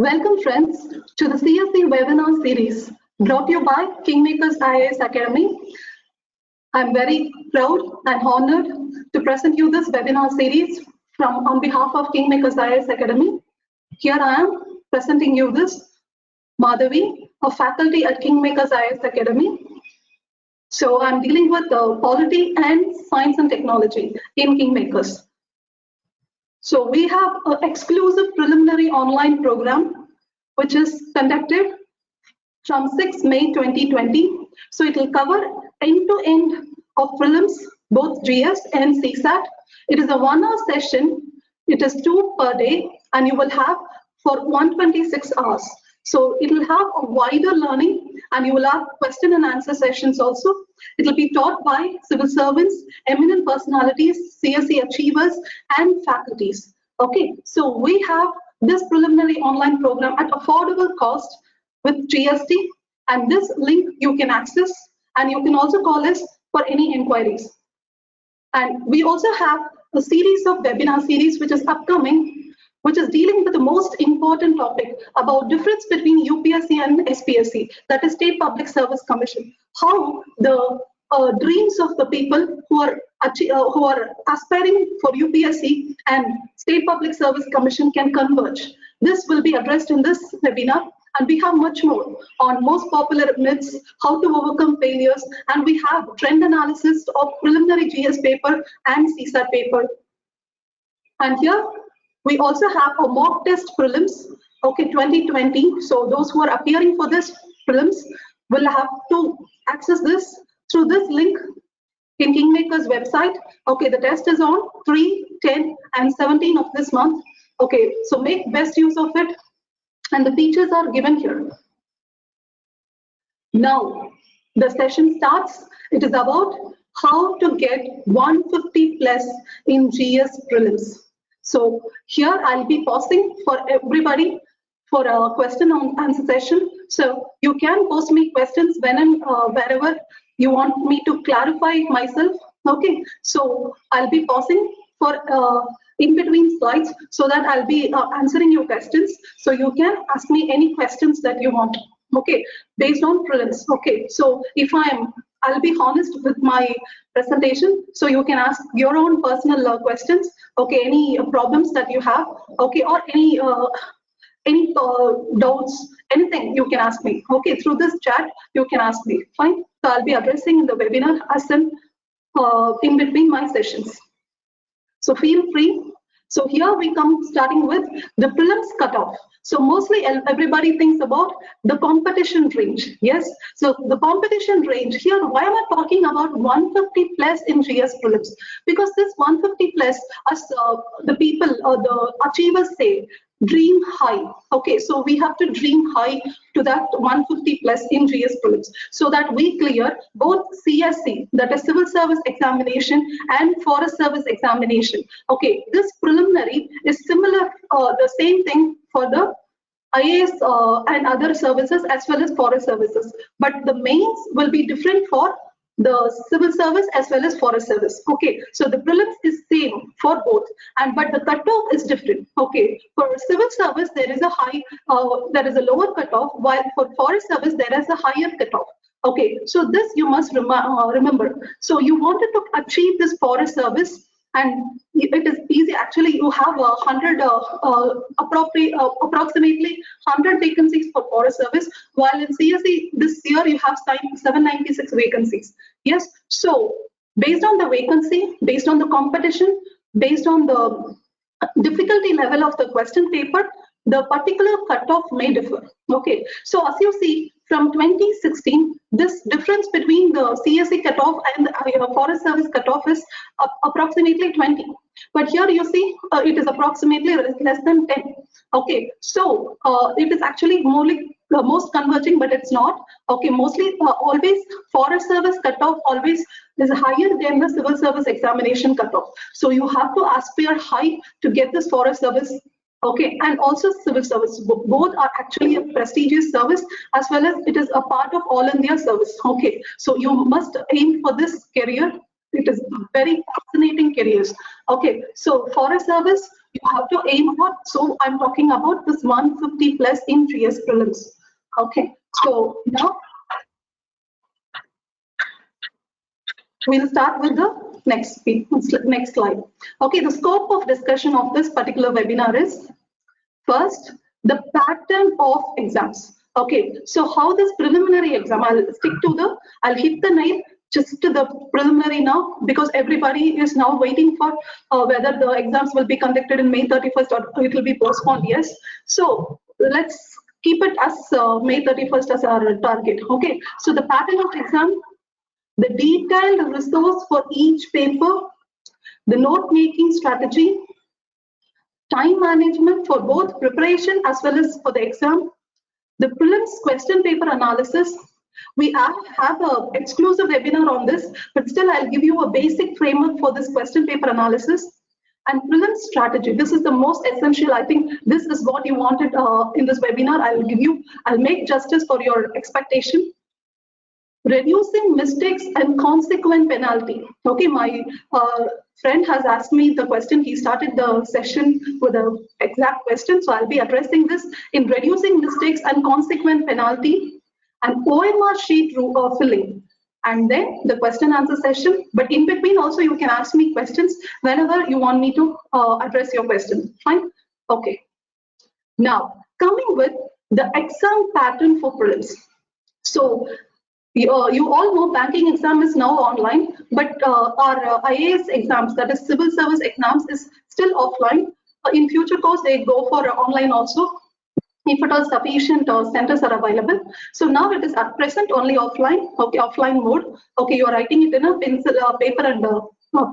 Welcome friends to the CSE webinar series brought to you by Kingmakers IAS Academy. I'm very proud and honored to present you this webinar series on behalf of Kingmakers IAS Academy. Here I am presenting you this Madhavi, a faculty at Kingmakers IAS Academy. So I'm dealing with polity and science and technology in Kingmakers. So we have an exclusive preliminary online program which is conducted from 6 May 2020. So it will cover end-to-end of prelims, both GS and CSAT. It is a 1 hour session. It is 2 per day and you will have for 126 hours. So it will have a wider learning and you will have question and answer sessions also. It will be taught by civil servants, eminent personalities, CSE achievers and faculties. Okay, so we have this preliminary online program at affordable cost with GST, and this link you can access and you can also call us for any inquiries. And we also have a series of webinar series which is upcoming, which is dealing with the most important topic about difference between UPSC and SPSC, that is State Public Service Commission. How the dreams of the people who are aspiring for UPSC and State Public Service Commission can converge. This will be addressed in this webinar, and we have much more on most popular myths, how to overcome failures, and we have trend analysis of preliminary GS paper and CSAT paper. And here we also have a mock test prelims, okay, 2020. So those who are appearing for this prelims will have to access this through this link in Kingmakers website. Okay, the test is on 3, 10, and 17 of this month. Okay, so make best use of it. And the features are given here. Now, the session starts. It is about how to get 150 plus in GS prelims. So here I'll be pausing for everybody for a question and answer session. So you can post me questions when and wherever you want me to clarify myself. Okay, so I'll be pausing for in between slides so that I'll be answering your questions. So you can ask me any questions that you want, okay, based on prelims. Okay, so if I'll be honest with my presentation, so you can ask your own personal questions, okay, any problems that you have, okay, or any doubts, anything you can ask me, okay, through this chat you can ask me, fine. So I'll be addressing the webinar as in between my sessions. So feel free. So here we come starting with the prelims cutoff. So mostly everybody thinks about the competition range. Yes. So the competition range here, why am I talking about 150 plus in GS prelims? Because this 150 plus, as the people or the achievers say, dream high. Okay, so we have to dream high to that 150 plus in GS prelims so that we clear both CSC, that is civil service examination, and forest service examination. Okay, this preliminary is similar, the same thing for the IAS and other services as well as forest services, but the mains will be different for the civil service as well as forest service. Okay, so the prelims is same for both, and but the cutoff is different. Okay, for civil service there is a high, there is a lower cutoff, while for forest service there is a higher cutoff. Okay, so this you must remember. So you wanted to achieve this forest service, and it is easy. Actually, you have approximately 100 vacancies for forest service, while in CSE this year you have 796 vacancies. Yes, so based on the vacancy, based on the competition, based on the difficulty level of the question paper, the particular cutoff may differ. Okay, so as you see from 2016, this difference between the CSE cutoff and the forest service cutoff is approximately 20. But here you see it is approximately less than 10. Okay, so it is actually more like most converging, but it's not. Okay, mostly always forest service cutoff always is higher than the civil service examination cutoff. So you have to aspire high to get this forest service. Okay, and also civil service, both are actually a prestigious service as well as it is a part of all India service. Okay, so you must aim for this career It is very fascinating careers. Okay, so for a service, you have to aim for, so I'm talking about this 150 plus in 3S prelims. Okay, so now we'll start with the next slide. Okay, the scope of discussion of this particular webinar is, first, the pattern of exams. Okay, so how this preliminary exam, I'll hit the nail just to the preliminary now, because everybody is now waiting for whether the exams will be conducted in May 31st or it will be postponed, yes. So let's keep it as May 31st as our target. Okay, so the pattern of exam, the detailed resource for each paper, the note-making strategy, time management for both preparation as well as for the exam, the prelims question paper analysis. We have an exclusive webinar on this, but still I'll give you a basic framework for this question paper analysis. And prelims strategy, this is the most essential. I think this is what you wanted in this webinar. I'll make justice for your expectation. Reducing mistakes and consequent penalty. Okay, my friend has asked me the question. He started the session with an exact question, so I'll be addressing this in reducing mistakes and consequent penalty, and OMR sheet filling, and then the question answer session. But in between also you can ask me questions whenever you want me to address your question. Fine. Okay. Now coming with the exam pattern for prelims. So you all know banking exam is now online, but our IAS exams, that is civil service exams, is still offline. In future course, they go for online also, if at all sufficient centers are available. So now it is at present only offline. Okay, offline mode. Okay, you are writing it in a pencil, paper and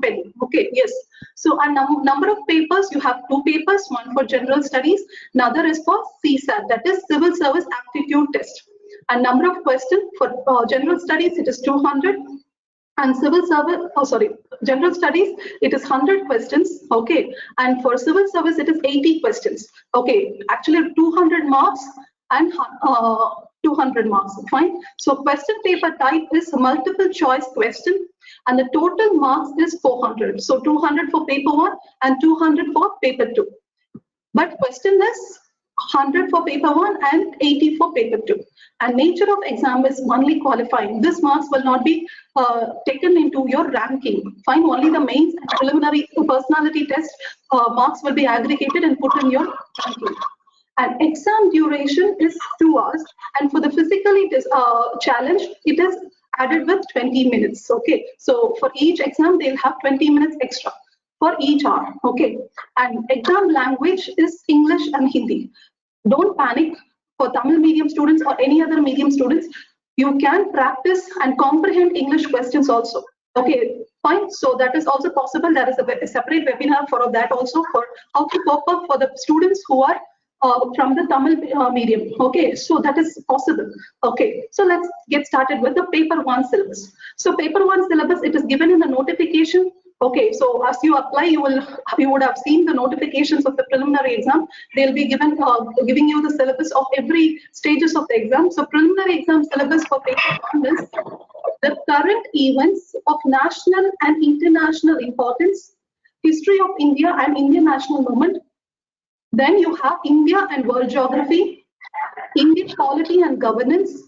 pen. Okay, yes. So a number of papers, you have 2 papers, one for general studies, another is for CSAT, that is civil service aptitude test. And number of questions for general studies, it is 200, and civil service, general studies, it is 100 questions. Okay, and for civil service, it is 80 questions. Okay, actually 200 marks and 200 marks. Fine. So question paper type is multiple choice question, and the total marks is 400. So 200 for paper 1 and 200 for paper 2. But question is 100 for paper 1 and 80 for paper 2. And nature of exam is only qualifying. This marks will not be taken into your ranking. Fine, only the mains and preliminary personality test marks will be aggregated and put in your ranking. And exam duration is 2 hours. And for the physically challenge, it is added with 20 minutes. Okay, so for each exam, they'll have 20 minutes extra for each hour. Okay, and exam language is English and Hindi. Don't panic. For Tamil medium students or any other medium students, you can practice and comprehend English questions also. Okay, fine. So that is also possible. There is a separate webinar for that also, for how to cope up for the students who are from the Tamil medium. Okay, so that is possible. Okay, so let's get started with the paper 1 syllabus. So paper 1 syllabus, it is given in the notification. Okay, so as you apply, you would have seen the notifications of the preliminary exam. They'll be giving you the syllabus of every stages of the exam. So preliminary exam syllabus for paper 1 is the current events of national and international importance, history of India and Indian national movement. Then you have India and world geography, Indian polity and governance,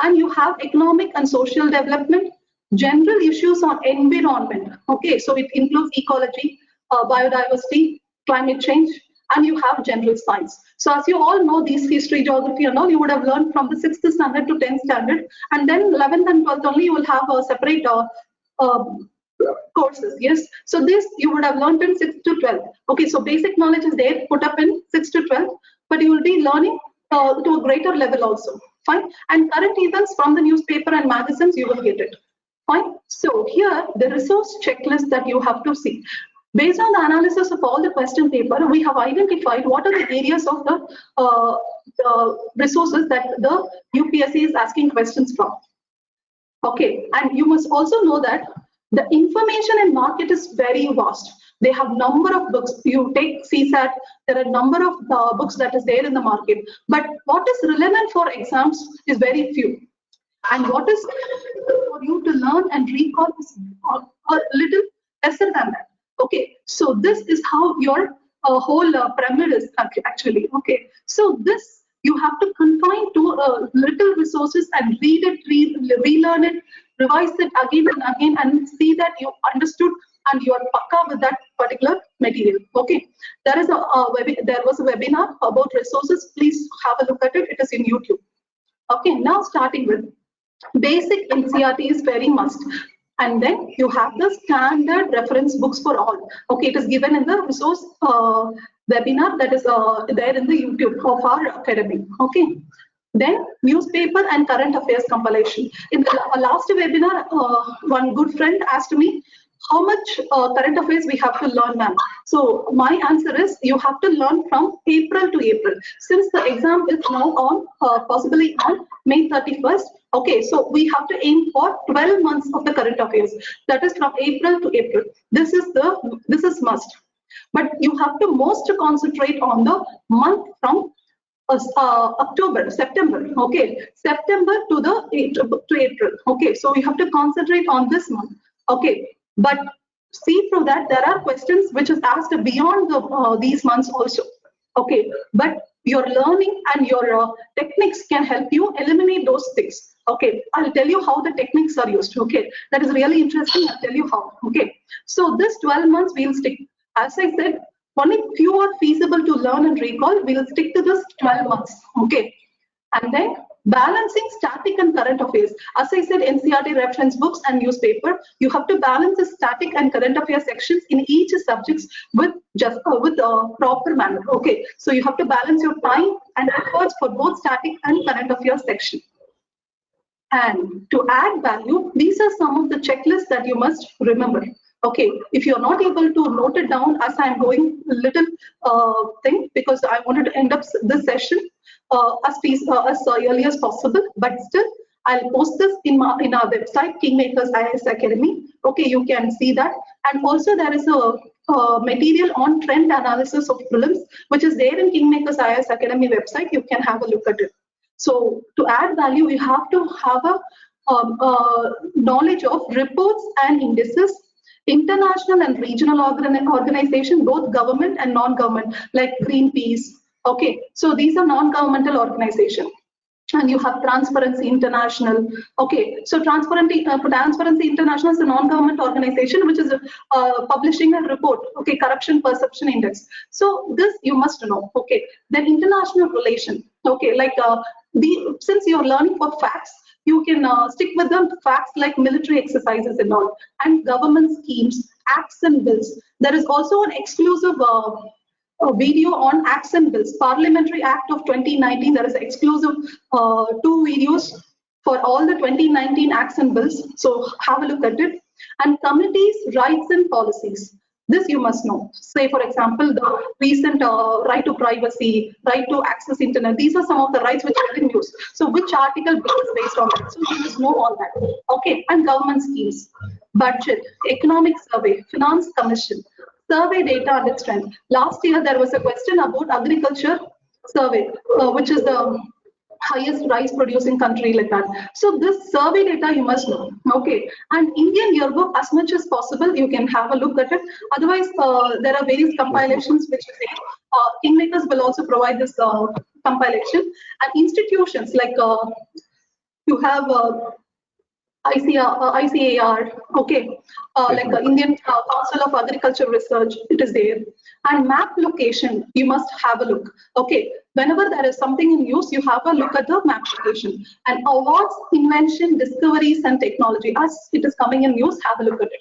and you have economic and social development, general issues on environment. Okay, so it includes ecology, biodiversity, climate change, and you have general science. So as you all know, these history, geography and all, you would have learned from the 6th standard to 10th standard, and then 11th and 12th only you will have a separate courses. Yes, so this you would have learned in 6th to 12th. Okay, so basic knowledge is there put up in 6th to 12th, but you will be learning to a greater level also. Fine, and current events from the newspaper and magazines, you will get it. Fine. So here the resource checklist that you have to see. Based on the analysis of all the question paper, we have identified what are the areas of the resources that the UPSC is asking questions from. Okay, and you must also know that the information in market is very vast. They have number of books. You take CSAT, there are number of books that is there in the market. But what is relevant for exams is very few. And what is for you to learn and recall is a little lesser than that. Okay, so this is how your whole pyramid is actually. Okay, so this you have to confine to little resources and read it, relearn it, revise it again and again, and see that you understood and you are pakka with that particular material. Okay, there is there was a webinar about resources. Please have a look at it. It is in YouTube. Okay, now starting with basic NCERT is very must. And then you have the standard reference books for all. Okay, it is given in the resource webinar that is there in the YouTube of our academy. Okay. Then newspaper and current affairs compilation. In the last webinar, one good friend asked me, how much current affairs we have to learn, ma'am? So my answer is you have to learn from April to April. Since the exam is now on, possibly on May 31st, okay, so we have to aim for 12 months of the current affairs. That is from April to April. This is must. But you have to most concentrate on the month from October, September, okay, September to April, okay, so we have to concentrate on this month, okay, but see through that there are questions which is asked beyond these months also, okay, but your learning and your techniques can help you eliminate those things. Okay, I'll tell you how the techniques are used. Okay, that is really interesting. I'll tell you how. Okay, so this 12 months we'll stick. As I said, only few are feasible to learn and recall. We'll stick to this 12 months. Okay, and then balancing static and current affairs. As I said, NCERT reference books and newspaper. You have to balance the static and current affairs sections in each subjects with proper manner. Okay, so you have to balance your time and efforts for both static and current affairs section. And to add value, these are some of the checklists that you must remember. Okay, if you're not able to note it down as I'm going a little thing, because I wanted to end up this session as early as possible, but still I'll post this in our website, Kingmakers IAS Academy. Okay, you can see that. And also there is a material on trend analysis of prelims, which is there in Kingmakers IAS Academy website. You can have a look at it. So to add value, you have to have a knowledge of reports and indices, international and regional organization, both government and non-government, like Greenpeace. Okay, so these are non-governmental organizations. And you have Transparency International. Okay, so Transparency International is a non-government organization which is publishing a report. Okay, Corruption Perception Index. So this you must know. Okay, then international relation. Okay, like since you're learning for facts, you can stick with the facts like military exercises and all, and government schemes, acts and bills. There is also an exclusive video on acts and bills. Parliamentary Act of 2019, there is exclusive 2 videos for all the 2019 acts and bills. So have a look at it. And communities, rights and policies. This you must know. Say, for example, the recent right to privacy, right to access internet. These are some of the rights which are in use. So which article is based on that? So you must know all that. Okay, and government schemes, budget, economic survey, finance commission, survey data and its trend. Last year, there was a question about agriculture survey, which is the highest rice producing country like that. So this survey data you must know. Okay, and Indian yearbook, as much as possible, you can have a look at it. Otherwise, there are various compilations which Kingmakers will also provide this compilation. And institutions like you have ICAR, okay, like Indian Council of Agriculture Research, it is there. And map location, you must have a look. Okay, whenever there is something in use, you have a look at the map location. And awards, invention, discoveries, and technology, as it is coming in use, have a look at it.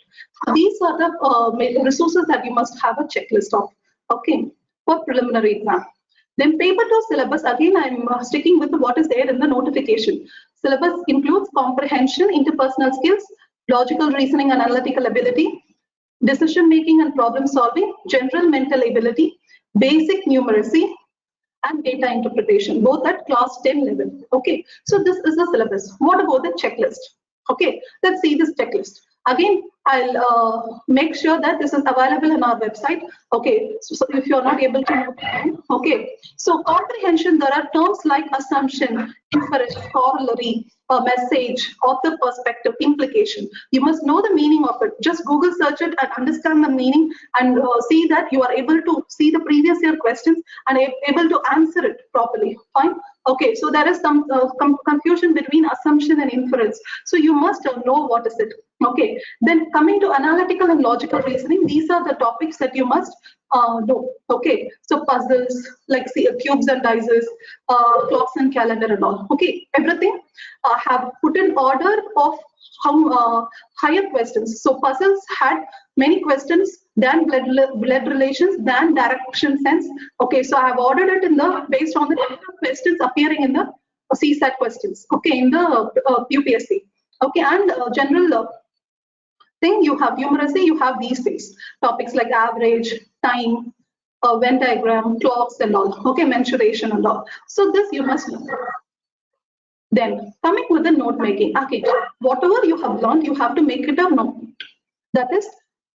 These are the resources that you must have a checklist of, okay, for preliminary exam. Then paper to syllabus, again, I'm sticking with what is there in the notification. Syllabus includes comprehension, interpersonal skills, logical reasoning and analytical ability, decision making and problem solving, general mental ability, basic numeracy, and data interpretation, both at class 10 level. Okay, so this is the syllabus. What about the checklist? Okay, let's see this checklist. Again, I'll make sure that this is available in our website. Okay, so if you're not able to note it down, okay. So comprehension, there are terms like assumption, inference, corollary. message, author perspective, implication. You must know the meaning of it. Just Google search it and understand the meaning, and see that you are able to see the previous year questions and able to answer it properly. Fine. Okay, so there is some confusion between assumption and inference. So you must know what is it. Okay, then coming to analytical and logical reasoning, these are the topics that you must know. Okay, so puzzles like cubes and dices, clocks and calendar and all. Okay, everything have put in order of how higher questions. So puzzles had many questions, then blood relations, then direction sense. Okay, so I have ordered it in the based on the questions appearing in the CSAT questions. Okay, in the UPSC. Okay, and general thing, you have numeracy, you have these things, topics like average, time, Venn diagram, clocks and all. Okay, mensuration and all. So this you must know. Then coming with the note making. Okay, whatever you have learned, you have to make it a note. That is,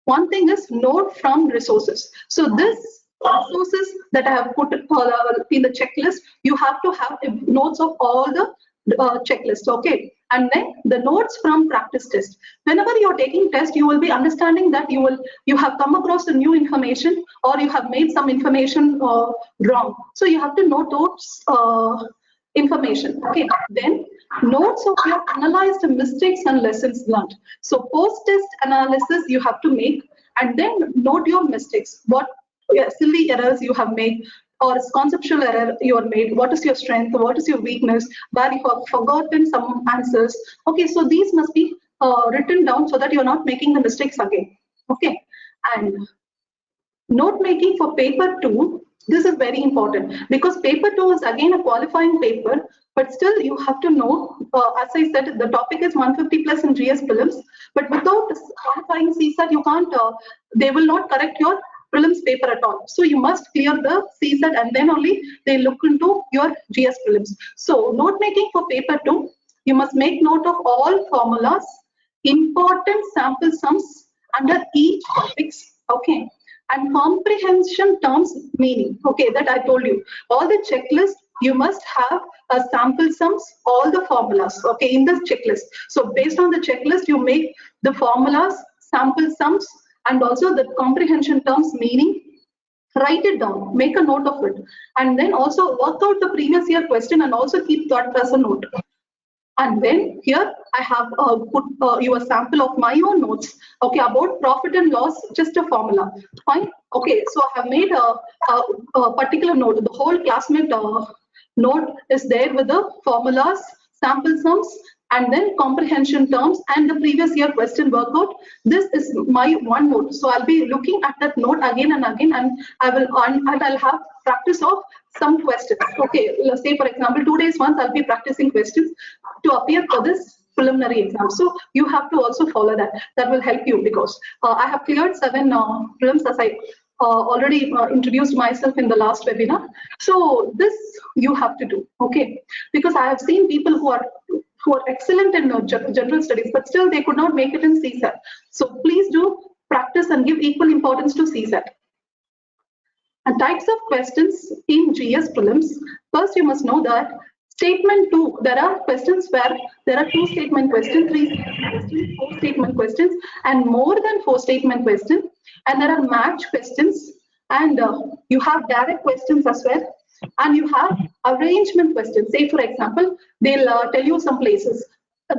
one thing is note from resources. So this resources that I have put in the checklist, you have to have notes of all the checklists. Okay, and then the notes from practice test. Whenever you're taking test, you will be understanding that you have come across the new information, or you have made some information wrong. So you have to note those information. Okay, then notes of your analyzed mistakes and lessons learned. So post-test analysis you have to make, and then note your mistakes, what silly errors you have made, or conceptual error you have made, what is your strength, what is your weakness, where you have forgotten some answers. Okay, so these must be written down so that you're not making the mistakes again. Okay, and note making for paper 2, this is very important, because paper 2 is again a qualifying paper, but still you have to know, as I said, the topic is 150 plus in GS prelims, but without qualifying CSAT, you can't, they will not correct your prelims paper at all. So you must clear the CSAT, and then only they look into your GS prelims. So note making for paper 2, you must make note of all formulas, important sample sums under each topics. Okay, and comprehension terms meaning. Okay, that I told you. All the checklist, you must have a sample sums, all the formulas. Okay, in the checklist. So based on the checklist, you make the formulas, sample sums, and also the comprehension terms meaning. Write it down, make a note of it, and then also work out the previous year question and also keep that as a note. And then here I have put you a sample of my own notes. Okay, about profit and loss, just a formula. Fine. Okay, so I have made a particular note. The whole classmate note is there with the formulas, sample sums, and then comprehension terms and the previous year question workout. This is my one note. So I'll be looking at that note again and again, and I'll have practice of some questions. Okay, let's say for example, 2 days once I'll be practicing questions to appear for this preliminary exam. So you have to also follow that. That will help you, because I have cleared 7 prelims, as I already introduced myself in the last webinar. So this you have to do. Okay, because I have seen people who are excellent in general studies, but still they could not make it in CSAT. So please do practice and give equal importance to CSAT. And types of questions in GS prelims. First, you must know that statement 2, there are questions where there are 2 statement questions, 3 statement questions, 4 statement questions, and more than 4 statement questions. And there are match questions, and you have direct questions as well. And you have arrangement questions. Say, for example, they'll tell you some places.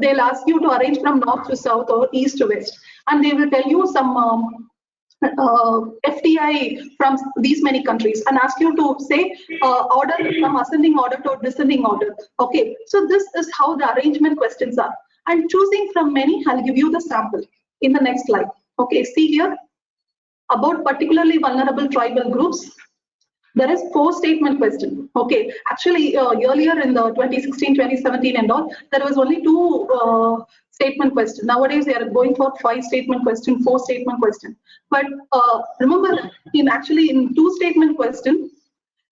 They'll ask you to arrange from north to south or east to west. And they will tell you some FDI from these many countries and ask you to say order from ascending order to descending order. Okay, so this is how the arrangement questions are. And choosing from many, I'll give you the sample in the next slide. Okay, see here, about particularly vulnerable tribal groups. There is 4 statement question. Okay, actually earlier in the 2016, 2017 and all, there was only 2 statement question. Nowadays they are going for 5 statement question, 4 statement question. But remember that in 2 statement question,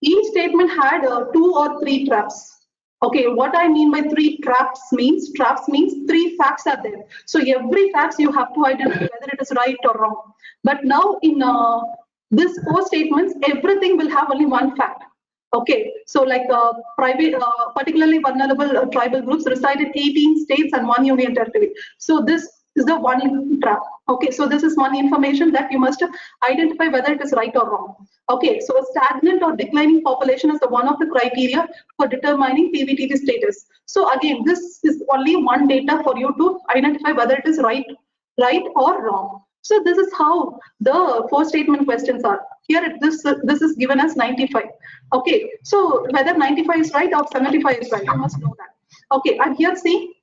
each statement had 2 or 3 traps. Okay, what I mean by 3 traps means 3 facts are there. So every fact you have to identify whether it is right or wrong. But now in this 4 statements, everything will have only 1 fact. Okay, so like private, particularly vulnerable tribal groups reside in 18 states and 1 union territory. So this is the one trap. Okay, so this is one information that you must identify whether it is right or wrong. Okay, so a stagnant or declining population is the one of the criteria for determining PVTD status. So again, this is only one data for you to identify whether it is right or wrong. So this is how the 4 statement questions are. Here this is given as 95. Okay, so whether 95 is right or 75 is right, you must know that. Okay, and here see,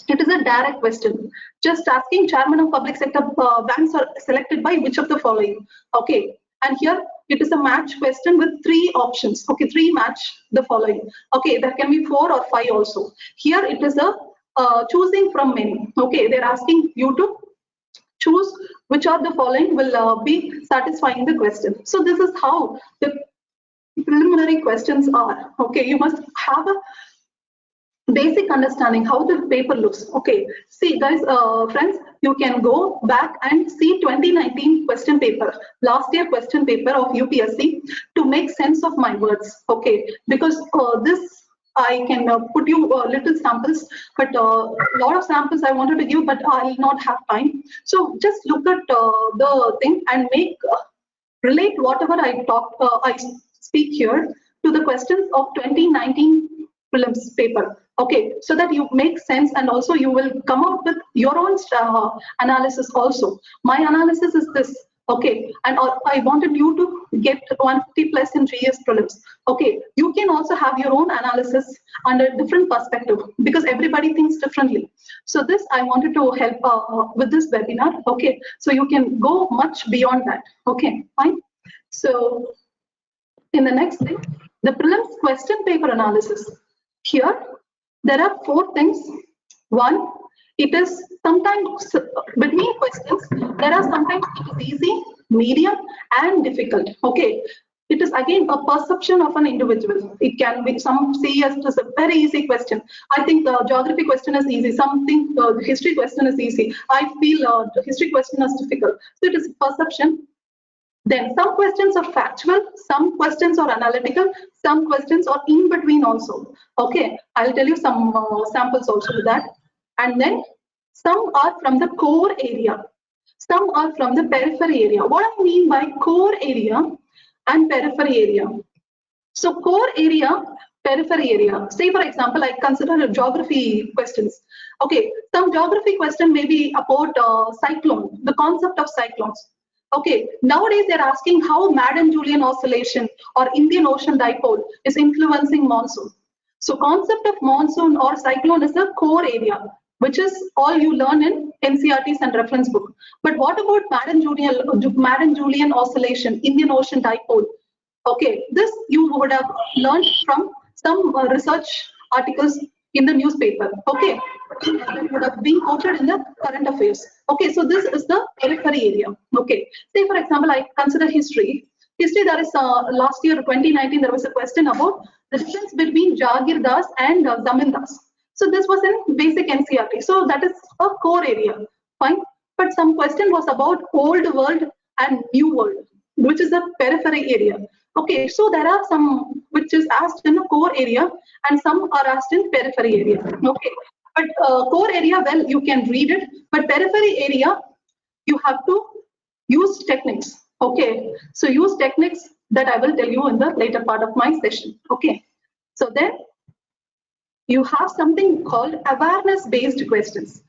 it is a direct question. Just asking chairman of public sector banks are selected by which of the following. Okay, and here it is a match question with 3 options. Okay, 3 match the following. Okay, there can be 4 or 5 also. Here it is a choosing from many. Okay, they're asking you to choose which of the following will be satisfying the question. So this is how the preliminary questions are. Okay, you must have a basic understanding how the paper looks. Okay, see guys, friends, you can go back and see 2019 question paper, last year question paper of UPSC to make sense of my words. Okay, because this I can put you little samples, but a lot of samples I wanted to give, but I'll not have time. So just look at the thing and make relate whatever I speak here to the questions of 2019 prelims paper. Okay, so that you make sense and also you will come out with your own analysis also. My analysis is this. Okay, and I wanted you to get 150 plus in GS prelims. Okay, you can also have your own analysis under different perspective because everybody thinks differently. So this I wanted to help with this webinar. Okay, so you can go much beyond that. Okay, fine. So in the next thing, the prelims question paper analysis. Here, there are 4 things. One, it is sometimes between questions, there are sometimes it is easy, medium, and difficult. Okay, it is again a perception of an individual. It can be some see as it is a very easy question. I think the geography question is easy. Some think the history question is easy. I feel the history question is difficult. So it is perception. Then some questions are factual, some questions are analytical, some questions are in between also. Okay, I'll tell you some samples also to that. And then some are from the core area, some are from the periphery area. What I mean by core area and periphery area. So core area, periphery area. Say for example, I consider geography questions. Okay, some geography question may be about cyclone, the concept of cyclones. Okay, nowadays they're asking how Madden-Julian oscillation or Indian Ocean dipole is influencing monsoon. So concept of monsoon or cyclone is a core area, which is all you learn in NCERTs and reference book. But what about Madden-Julian oscillation, Indian Ocean dipole? Okay, this you would have learned from some research articles in the newspaper. Okay, that would have been quoted in the current affairs. Okay, so this is the periphery area. Okay, say for example, I consider history. History, there is last year 2019 there was a question about the difference between Jagirdas and Zamindas. So this was in basic NCERT. So that is a core area. Fine, but some question was about old world and new world, which is a periphery area. Okay, so there are some which is asked in the core area and some are asked in periphery area. Okay, but core area, well, you can read it, but periphery area, you have to use techniques. Okay, so use techniques that I will tell you in the later part of my session. Okay, so then you have something called awareness-based questions.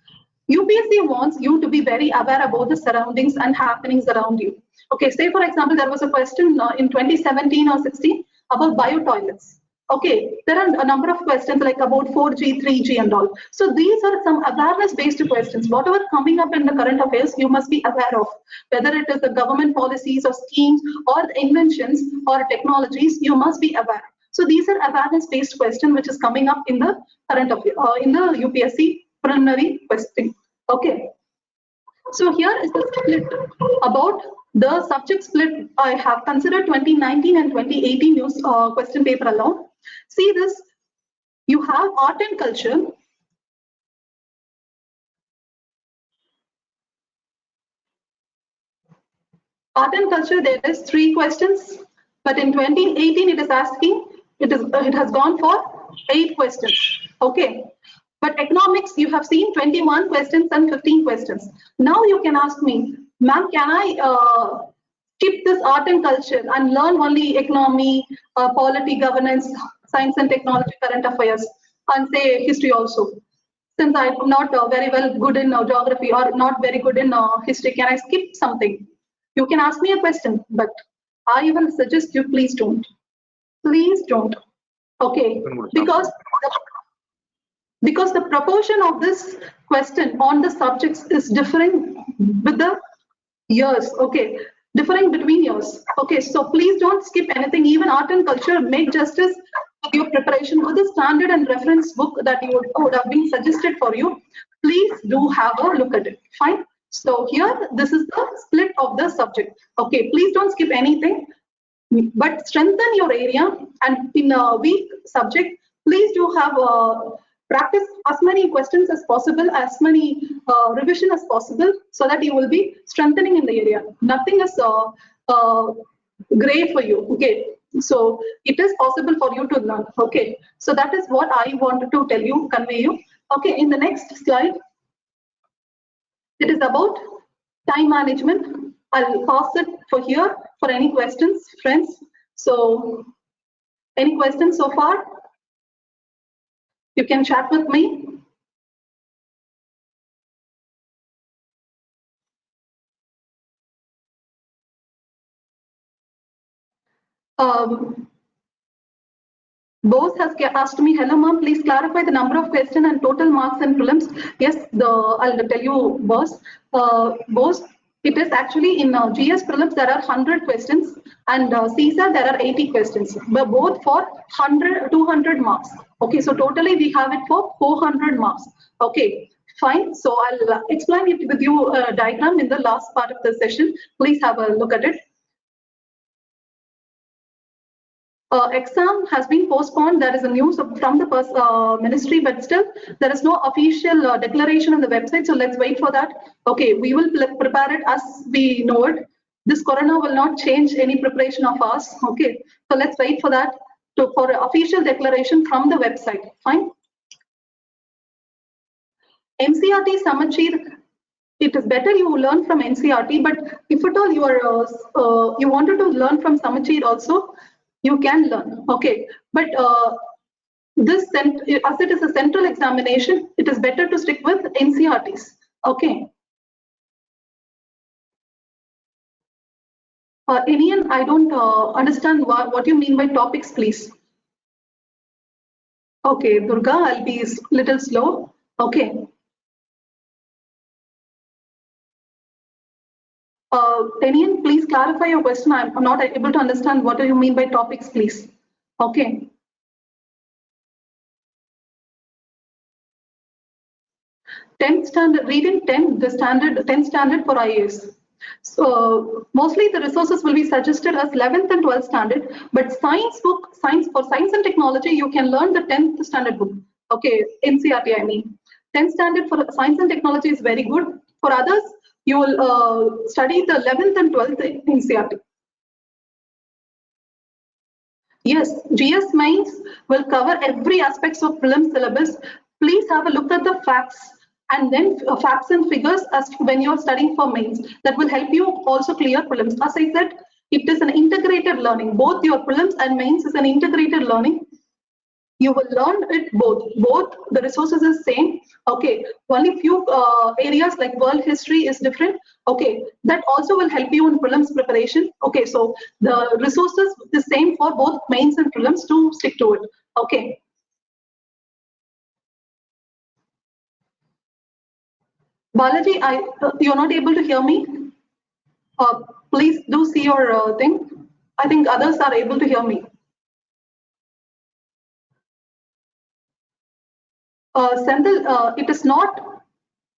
UPSC wants you to be very aware about the surroundings and happenings around you. Okay, say for example, there was a question in 2017 or 16 about bio-toilets. Okay, there are a number of questions like about 4G, 3G and all. So these are some awareness-based questions. Whatever coming up in the current affairs, you must be aware of. Whether it is the government policies or schemes or the inventions or technologies, you must be aware. So these are awareness-based questions which is coming up in the current affairs, in the UPSC preliminary question. Okay. So here is the split about the subject split. I have considered 2019 and 2018 news question paper alone. See this, you have art and culture. Art and culture, there is 3 questions, but in 2018 it is asking it has gone for 8 questions. Okay. But economics, you have seen 21 questions and 15 questions. Now you can ask me, ma'am, can I skip this art and culture and learn only economy, polity, governance, science and technology, current affairs, and say history also? Since I'm not very well good in geography or not very good in history, can I skip something? You can ask me a question, but I will suggest you please don't. Please don't. Okay, because the proportion of this question on the subjects is differing with the years. Okay, differing between years. Okay, so please don't skip anything. Even art and culture, make justice with your preparation with the standard and reference book that you would have been suggested for you. Please do have a look at it. Fine. So here, this is the split of the subject. Okay, please don't skip anything, but strengthen your area, and in a weak subject, please do have practice as many questions as possible, as many revision as possible, so that you will be strengthening in the area. Nothing is gray for you. Okay, so it is possible for you to learn. Okay, so that is what I wanted to tell you, convey you. Okay, in the next slide, it is about time management. I'll pause it for here for any questions, friends. So, any questions so far? You can chat with me. Bose has asked me, hello ma'am, please clarify the number of questions and total marks and prelims. Yes, I'll tell you, Bose. Bose, it is actually in GS prelims there are 100 questions, and CSAT there are 80 questions, but both for 200 marks. Okay, so totally we have it for 400 marks. Okay, fine. So I'll explain it with you diagram in the last part of the session. Please have a look at it. Exam has been postponed. There is a news from the ministry, but still there is no official declaration on the website. So let's wait for that. Okay, we will prepare it as we know it. This corona will not change any preparation of ours. Okay, so let's wait for that for official declaration from the website. Fine. NCERT Samachir. It is better you learn from NCERT, but if at all you are you wanted to learn from Samachir also, you can learn. Okay, but as it is a central examination, it is better to stick with NCERTs. Okay. Anian, I don't understand what you mean by topics, please. Okay, Durga, I'll be a little slow. Okay. Anian, please clarify your question. I'm not able to understand what do you mean by topics, please. Okay. Reading 10, the standard 10 standard for IAS. So mostly the resources will be suggested as 11th and 12th standard, but science book, for science and technology, you can learn the 10th standard book. Okay, NCERT I mean. 10th standard for science and technology is very good. For others, you will study the 11th and 12th NCERT. Yes, GS Mains will cover every aspects of prelim syllabus. Please have a look at the facts and then facts and figures as when you're studying for mains. That will help you also clear prelims. As I said, it is an integrated learning. Both your prelims and mains is an integrated learning. You will learn it both. Both the resources is same. Okay, only few areas like world history is different. Okay, that also will help you in prelims preparation. Okay, so the resources is same for both mains and prelims to stick to it. Okay. Balaji, you're not able to hear me. Please do see your thing. I think others are able to hear me. Senthil, it is not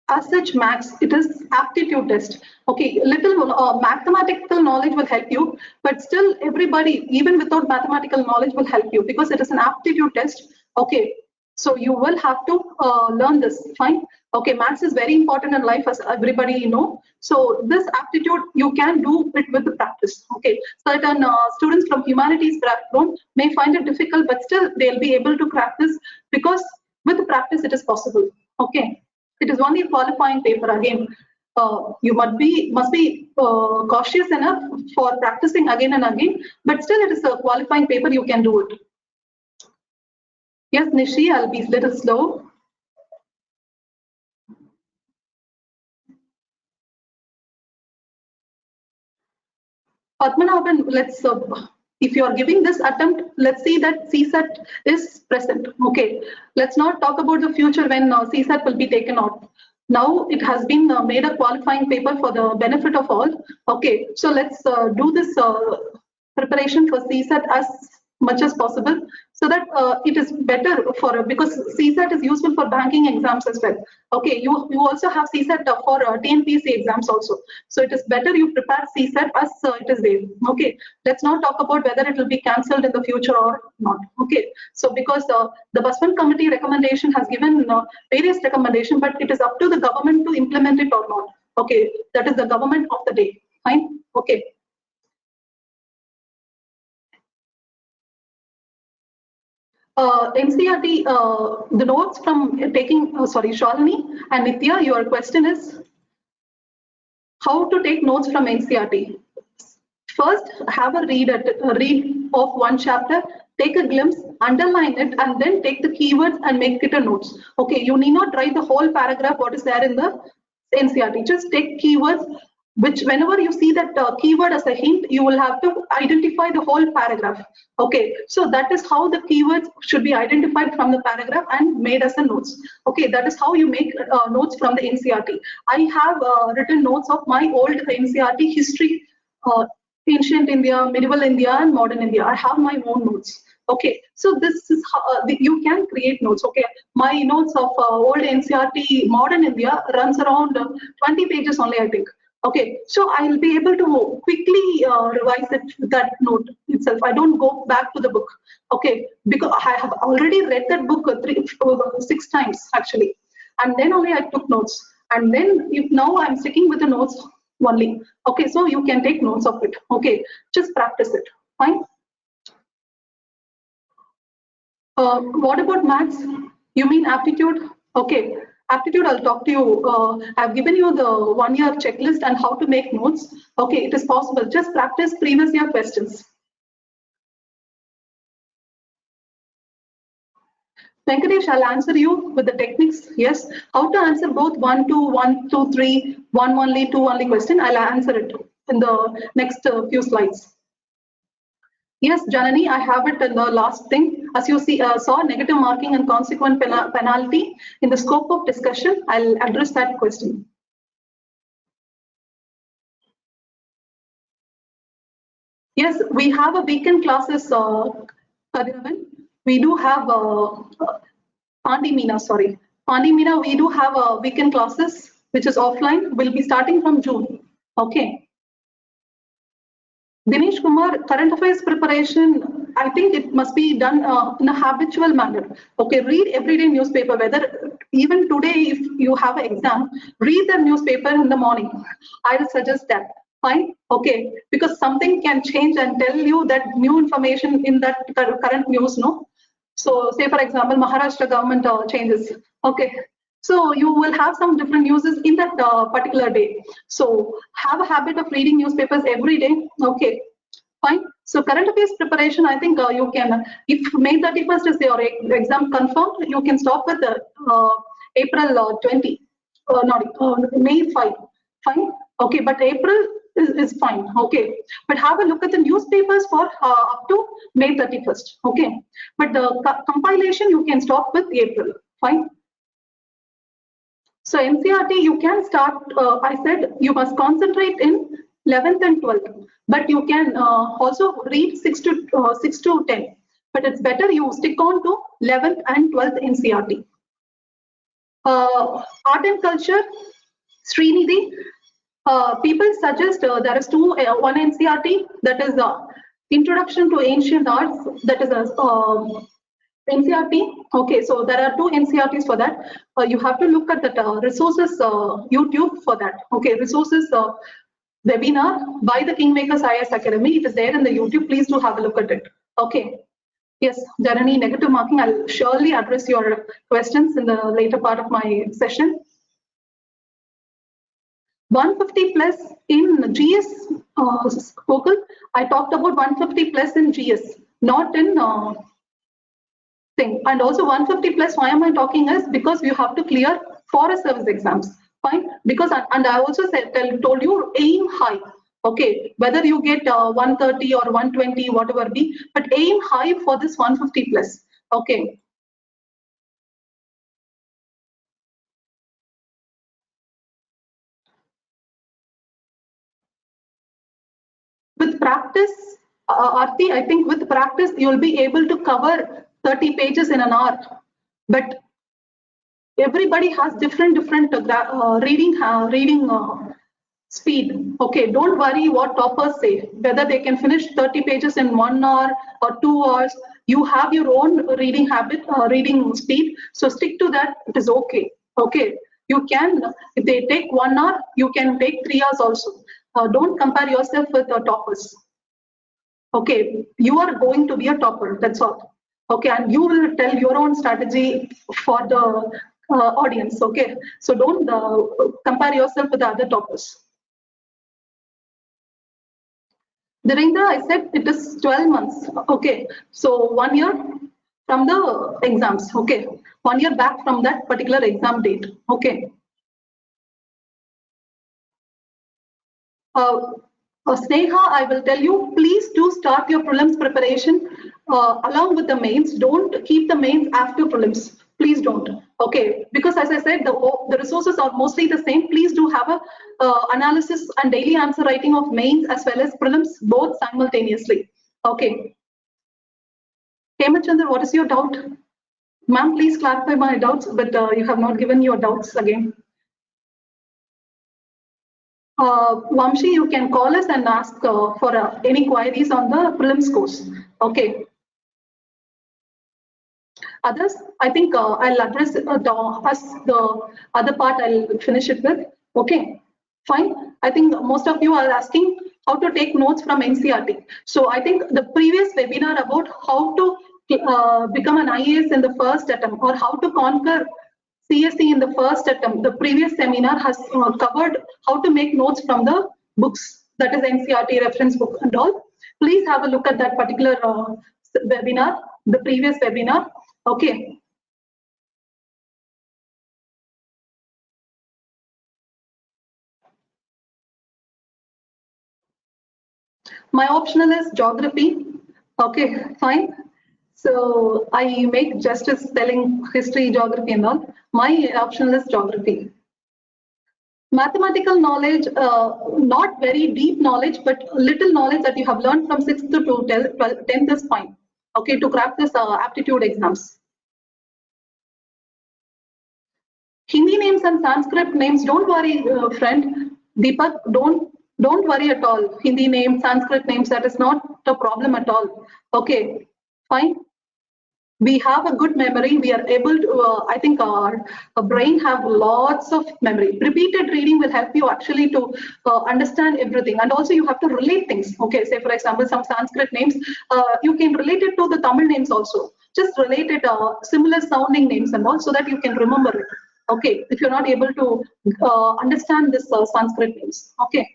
as such maths, it is aptitude test. Okay, little mathematical knowledge will help you, but still everybody, even without mathematical knowledge will help you because it is an aptitude test. Okay, So you will have to learn this, fine? Okay, maths is very important in life, as everybody know. So this aptitude, you can do it with the practice, okay? Certain students from humanities background may find it difficult, but still they'll be able to crack this, because with the practice it is possible, okay? It is only a qualifying paper again. You must be cautious enough for practicing again and again, but still it is a qualifying paper, you can do it. Yes, Nishi, I'll be a little slow. Padmanabhan, let's, if you are giving this attempt, let's see that CSAT is present. Okay, let's not talk about the future when CSAT will be taken out. Now it has been made a qualifying paper for the benefit of all. Okay, so let's do this preparation for CSAT as much as possible, so that it is better for, because CSAT is useful for banking exams as well. Okay, you also have CSAT for TNPSC exams also. So it is better you prepare CSAT as it is there. Okay, let's not talk about whether it will be cancelled in the future or not. Okay, so because the Busman committee recommendation has given various recommendations, but it is up to the government to implement it or not. Okay, that is the government of the day. Fine. Okay. NCERT, the notes from taking, sorry, Shalini and Nitya, your question is how to take notes from NCERT. First, have a read of one chapter, take a glimpse, underline it, and then take the keywords and make it a notes. Okay, you need not write the whole paragraph what is there in the NCERT. Just take keywords, which whenever you see that keyword as a hint, you will have to identify the whole paragraph. Okay, so that is how the keywords should be identified from the paragraph and made as a notes. Okay, that is how you make notes from the NCERT. I have written notes of my old NCERT history, ancient India, medieval India, and modern India. I have my own notes. Okay, so this is how you can create notes. Okay, my notes of old NCERT modern India runs around 20 pages only, I think. Okay, so I'll be able to quickly revise that note itself. I don't go back to the book. Okay, because I have already read that book 6 times actually, and then only I took notes. And then if now I'm sticking with the notes only. Okay, so you can take notes of it. Okay, just practice it. Fine. What about maths? You mean aptitude? Okay, aptitude, I'll talk to you. I've given you the 1-year checklist and how to make notes. Okay, it is possible. Just practice previous year questions. Venkatesh, I'll answer you with the techniques. Yes, how to answer both 1, 2, 1, 2, 3, 1 only, 2 only question. I'll answer it in the next few slides. Yes, Janani, I have it in the last thing. As you see, saw negative marking and consequent penalty in the scope of discussion. I'll address that question. Yes, we have a weekend classes, Kadiravan. We do have Pandimina, sorry. Pandimina, we do have weekend classes, which is offline. Will be starting from June. Okay. Dinesh Kumar, current affairs preparation, I think it must be done in a habitual manner. Okay, read everyday newspaper, whether even today, if you have an exam, read the newspaper in the morning. I will suggest that. Fine, okay, because something can change and tell you that new information in that current news, no? So say for example, Maharashtra government changes. Okay, so you will have some different news in that particular day. So have a habit of reading newspapers every day. Okay, fine. So current affairs preparation, I think you can, if May 31st is your exam confirmed, you can stop with April 20, not May 5. Fine. Okay, but April is fine. Okay, but have a look at the newspapers for up to May 31st. Okay, but the compilation you can stop with April. Fine. So NCERT, you can start, I said you must concentrate in 11th and 12th, but you can also read 6 to 10. But it's better you stick on to 11th and 12th NCERT. Art and culture, Srinidhi, people suggest there is one NCERT, that is Introduction to Ancient Arts, that is NCERT Okay, so there are two NCERTs for that. You have to look at the resources YouTube for that. Okay, resources webinar by the Kingmakers IAS Academy. It is there in the YouTube. Please do have a look at it. Okay. Yes, Janani, negative marking. I'll surely address your questions in the later part of my session. 150 plus in GS Google. I talked about 150 plus in GS, not in thing. And also 150 plus, why am I talking is because you have to clear forest service exams. Fine, because and I also said told you aim high. Okay, whether you get 130 or 120, whatever be, but aim high for this 150 plus. Okay. With practice, Aarti, I think with practice, you'll be able to cover 30 pages in an hour. But everybody has different reading speed. Okay, don't worry what toppers say, whether they can finish 30 pages in 1 hour or 2 hours. You have your own reading habit, reading speed. So stick to that. It is okay. Okay, you can, if they take 1 hour, you can take 3 hours also. Don't compare yourself with the toppers. Okay, you are going to be a topper, that's all. Okay, and you will tell your own strategy for the audience. Okay, so don't compare yourself with the other toppers. Dhirendra, I said it is 12 months. Okay, so 1 year from the exams. Okay, 1 year back from that particular exam date. Okay. Sneha, I will tell you, please do start your prelims preparation along with the mains. Don't keep the mains after prelims. Please don't. Okay, because as I said, the resources are mostly the same. Please do have a analysis and daily answer writing of mains as well as prelims both simultaneously. Okay. Hemachandra, what is your doubt? Ma'am, please clarify my doubts, but you have not given your doubts again. Vamshi, you can call us and ask for any queries on the prelims course. Okay. Others, I think I'll address the other part. I'll finish it with. Okay, fine. I think most of you are asking how to take notes from NCERT. So I think the previous webinar about how to become an IAS in the first attempt or how to conquer CSE in the first attempt, the previous seminar has covered how to make notes from the books, that is NCERT reference book and all. Please have a look at that particular webinar, the previous webinar. Okay. My optional is geography. Okay, fine. So I make justice telling history, geography and all. My optional is geography. Mathematical knowledge, not very deep knowledge, but little knowledge that you have learned from 6th to 10th is fine. Okay, to crack this aptitude exams. Hindi names and Sanskrit names, don't worry, friend. Deepak, don't worry at all. Hindi names, Sanskrit names, that is not a problem at all. Okay, fine. We have a good memory. We are able to, I think our brain have lots of memory. Repeated reading will help you actually to understand everything. And also you have to relate things. Okay, say for example, some Sanskrit names, you can relate it to the Tamil names also. Just relate it, similar sounding names and all so that you can remember it. Okay, if you're not able to understand this Sanskrit names. Okay.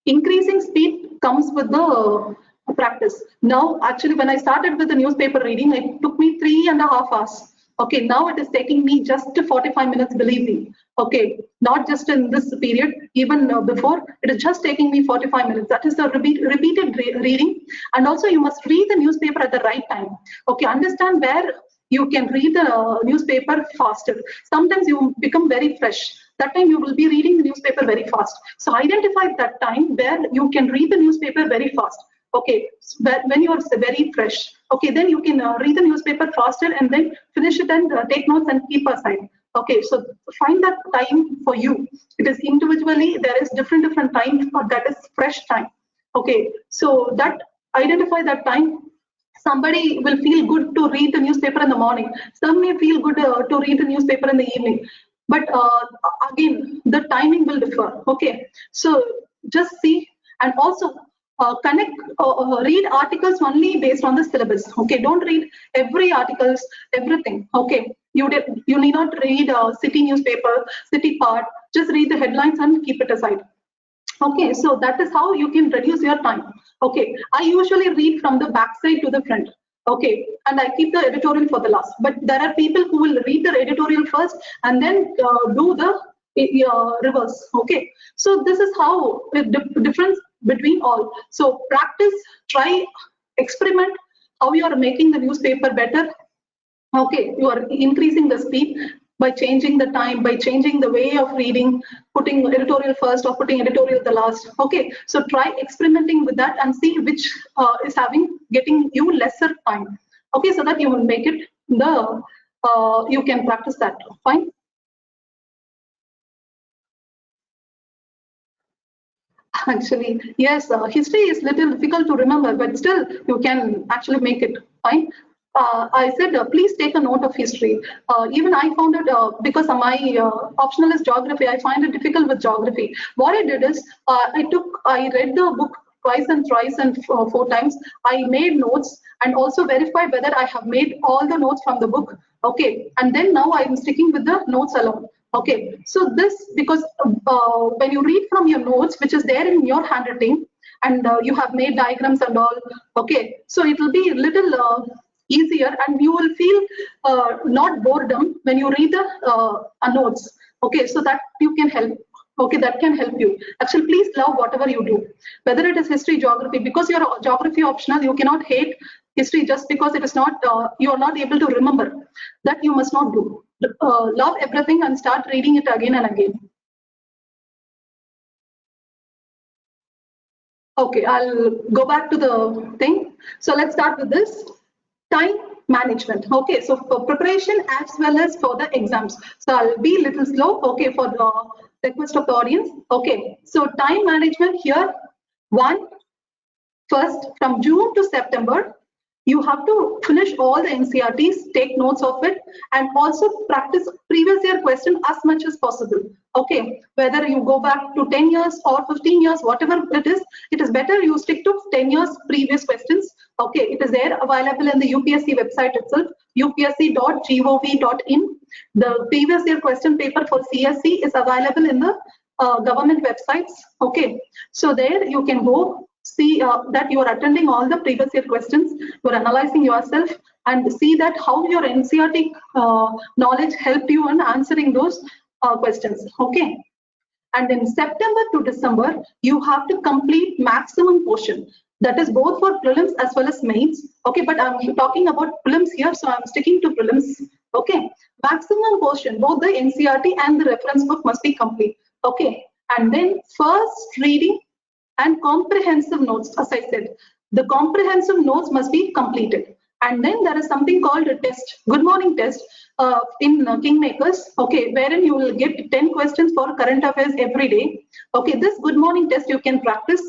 Increasing speed comes with the practice. Now, actually, when I started with the newspaper reading, it took me 3.5 hours. Okay, now it is taking me just 45 minutes, believe me. Okay, not just in this period, even before, it is just taking me 45 minutes. That is the repeated reading. And also you must read the newspaper at the right time. Okay, understand where you can read the newspaper faster. Sometimes you become very fresh. That time you will be reading the newspaper very fast. So identify that time where you can read the newspaper very fast. Okay, when you are very fresh. Okay, then you can read the newspaper faster and then finish it and take notes and keep aside. Okay, so find that time for you. It is individually, there is different time, but that is fresh time. Okay, so that identify that time Somebody will feel good to read the newspaper in the morning. Some may feel good to read the newspaper in the evening. But again, the timing will differ. Okay, so just see, and also read articles only based on the syllabus. Okay, don't read every articles, everything. Okay, you need not read city newspaper, city part. Just read the headlines and keep it aside. Okay, so that is how you can reduce your time. Okay, I usually read from the backside to the front. Okay, and I keep the editorial for the last. But there are people who will read the editorial first and then do the reverse. Okay, so this is how the difference between all. So practice, try, experiment how you are making the newspaper better. Okay, you are increasing the speed by changing the time, by changing the way of reading, putting editorial first or putting editorial the last. Okay, so try experimenting with that and see which is getting you lesser time. Okay, so that you will make it you can practice that. Fine. Actually, yes, history is little difficult to remember, but still you can actually make it fine. I said, please take a note of history. Even I found it, because my optional is geography, I find it difficult with geography. What I did is, I read the book twice and thrice and 4 times. I made notes and also verified whether I have made all the notes from the book. Okay, and then now I'm sticking with the notes alone. Okay, so this, because when you read from your notes, which is there in your handwriting, and you have made diagrams and all, okay, so it will be a little easier, and you will feel not boredom when you read the notes. Okay, so that you can help. Okay, that can help you. Actually, please love whatever you do, whether it is history, geography. Because you're a geography optional, you cannot hate history just because it is not, you are not able to remember. That you must not do. Love everything and start reading it again and again. Okay, I'll go back to the thing. So let's start with this. Time management. Okay, so for preparation as well as for the exams. So I'll be a little slow, okay, for the request of the audience. Okay, so time management here. First, from June to September, you have to finish all the NCERTs, take notes of it, and also practice previous year question as much as possible. Okay, whether you go back to 10 years or 15 years, whatever it is better you stick to 10 years previous questions. Okay, it is there available in the UPSC website itself, upsc.gov.in. The previous year question paper for CSC is available in the government websites. Okay, so there you can go see that you are attending all the previous year questions, you are analyzing yourself, and see that how your NCERT knowledge helped you in answering those questions. Okay, and in September to December, you have to complete maximum portion. That is both for prelims as well as mains. Okay, but I'm talking about prelims here, so I'm sticking to prelims. Okay, maximum portion, both the NCERT and the reference book must be complete. Okay, and then first reading and comprehensive notes. As I said, the comprehensive notes must be completed. And then there is something called a test, good morning test in Kingmakers, okay, wherein you will get 10 questions for current affairs every day. Okay, this good morning test you can practice.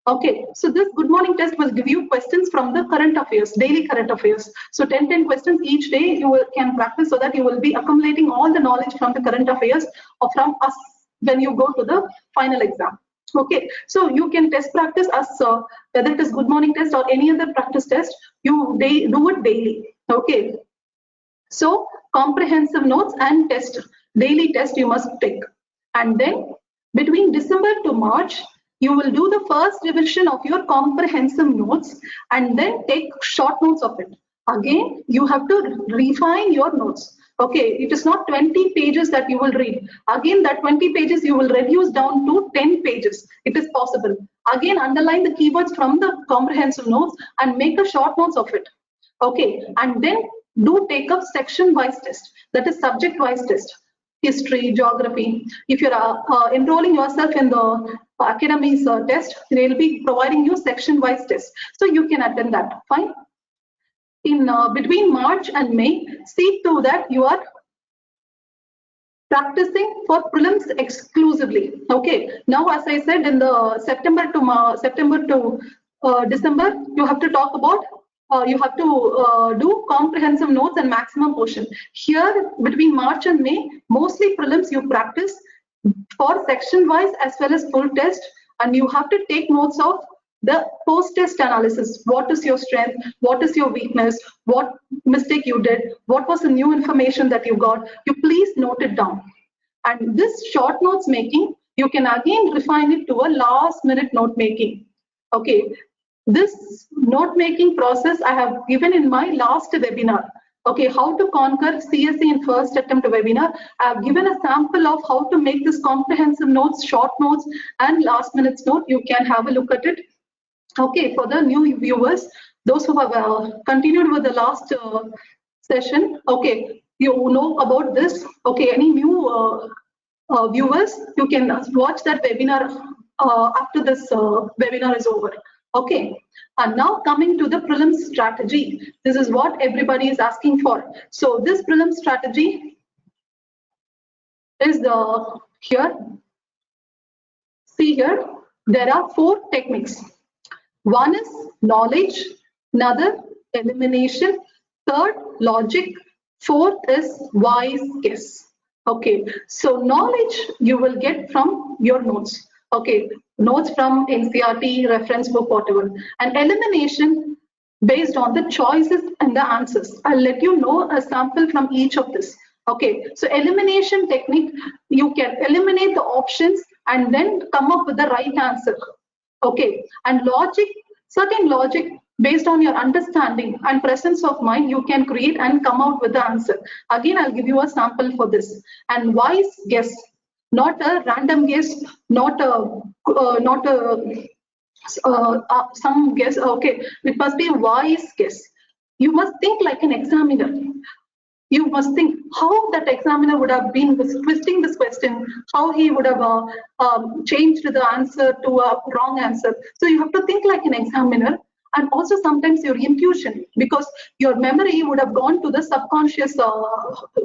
Okay, so this good morning test will give you questions from the current affairs, daily current affairs. So 10 questions each day you can practice, so that you will be accumulating all the knowledge from the current affairs or from us when you go to the final exam. Okay, so you can test practice as whether it is good morning test or any other practice test, do it daily. Okay, so comprehensive notes and test, daily test you must take. And then between December to March, you will do the first revision of your comprehensive notes and then take short notes of it. Again, you have to refine your notes. Okay, it is not 20 pages that you will read. Again, that 20 pages you will reduce down to 10 pages. It is possible. Again, underline the keywords from the comprehensive notes and make a short notes of it. Okay, and then do take up section-wise test. That is subject-wise test. History, geography. If you're enrolling yourself in the academies test, they'll be providing you section-wise test. So you can attend that. Fine. In between March and May, see to that you are practicing for prelims exclusively. Okay. Now, as I said, in the September to December, you have to talk about you have to do comprehensive notes and maximum portion. Here, between March and May, mostly prelims you practice for section wise as well as full test, and you have to take notes of the post-test analysis. What is your strength? What is your weakness? What mistake you did? What was the new information that you got? You please note it down. And this short notes making, you can again refine it to a last minute note making. Okay, this note making process I have given in my last webinar. Okay, how to conquer CSE in first attempt webinar. I have given a sample of how to make this comprehensive notes, short notes, and last minutes note. You can have a look at it. Okay, for the new viewers, those who have continued with the last session, okay, you know about this. Okay, any new viewers, you can watch that webinar after this webinar is over. Okay, and now coming to the prelims strategy. This is what everybody is asking for. So this prelims strategy is here. See here, there are 4 techniques. One is knowledge, another elimination, third logic, fourth is wise guess. Okay, so knowledge you will get from your notes. Okay, notes from NCERT, reference book, whatever. And elimination based on the choices and the answers. I'll let you know a sample from each of this. Okay, so elimination technique, you can eliminate the options and then come up with the right answer. Okay, and logic, certain logic based on your understanding and presence of mind, you can create and come out with the answer. Again, I'll give you a sample for this. And wise guess, not a random guess, not a some guess. Okay, it must be a wise guess. You must think like an examiner. You must think how that examiner would have been twisting this question, how he would have changed the answer to a wrong answer. So you have to think like an examiner, and also sometimes your intuition, because your memory would have gone to the subconscious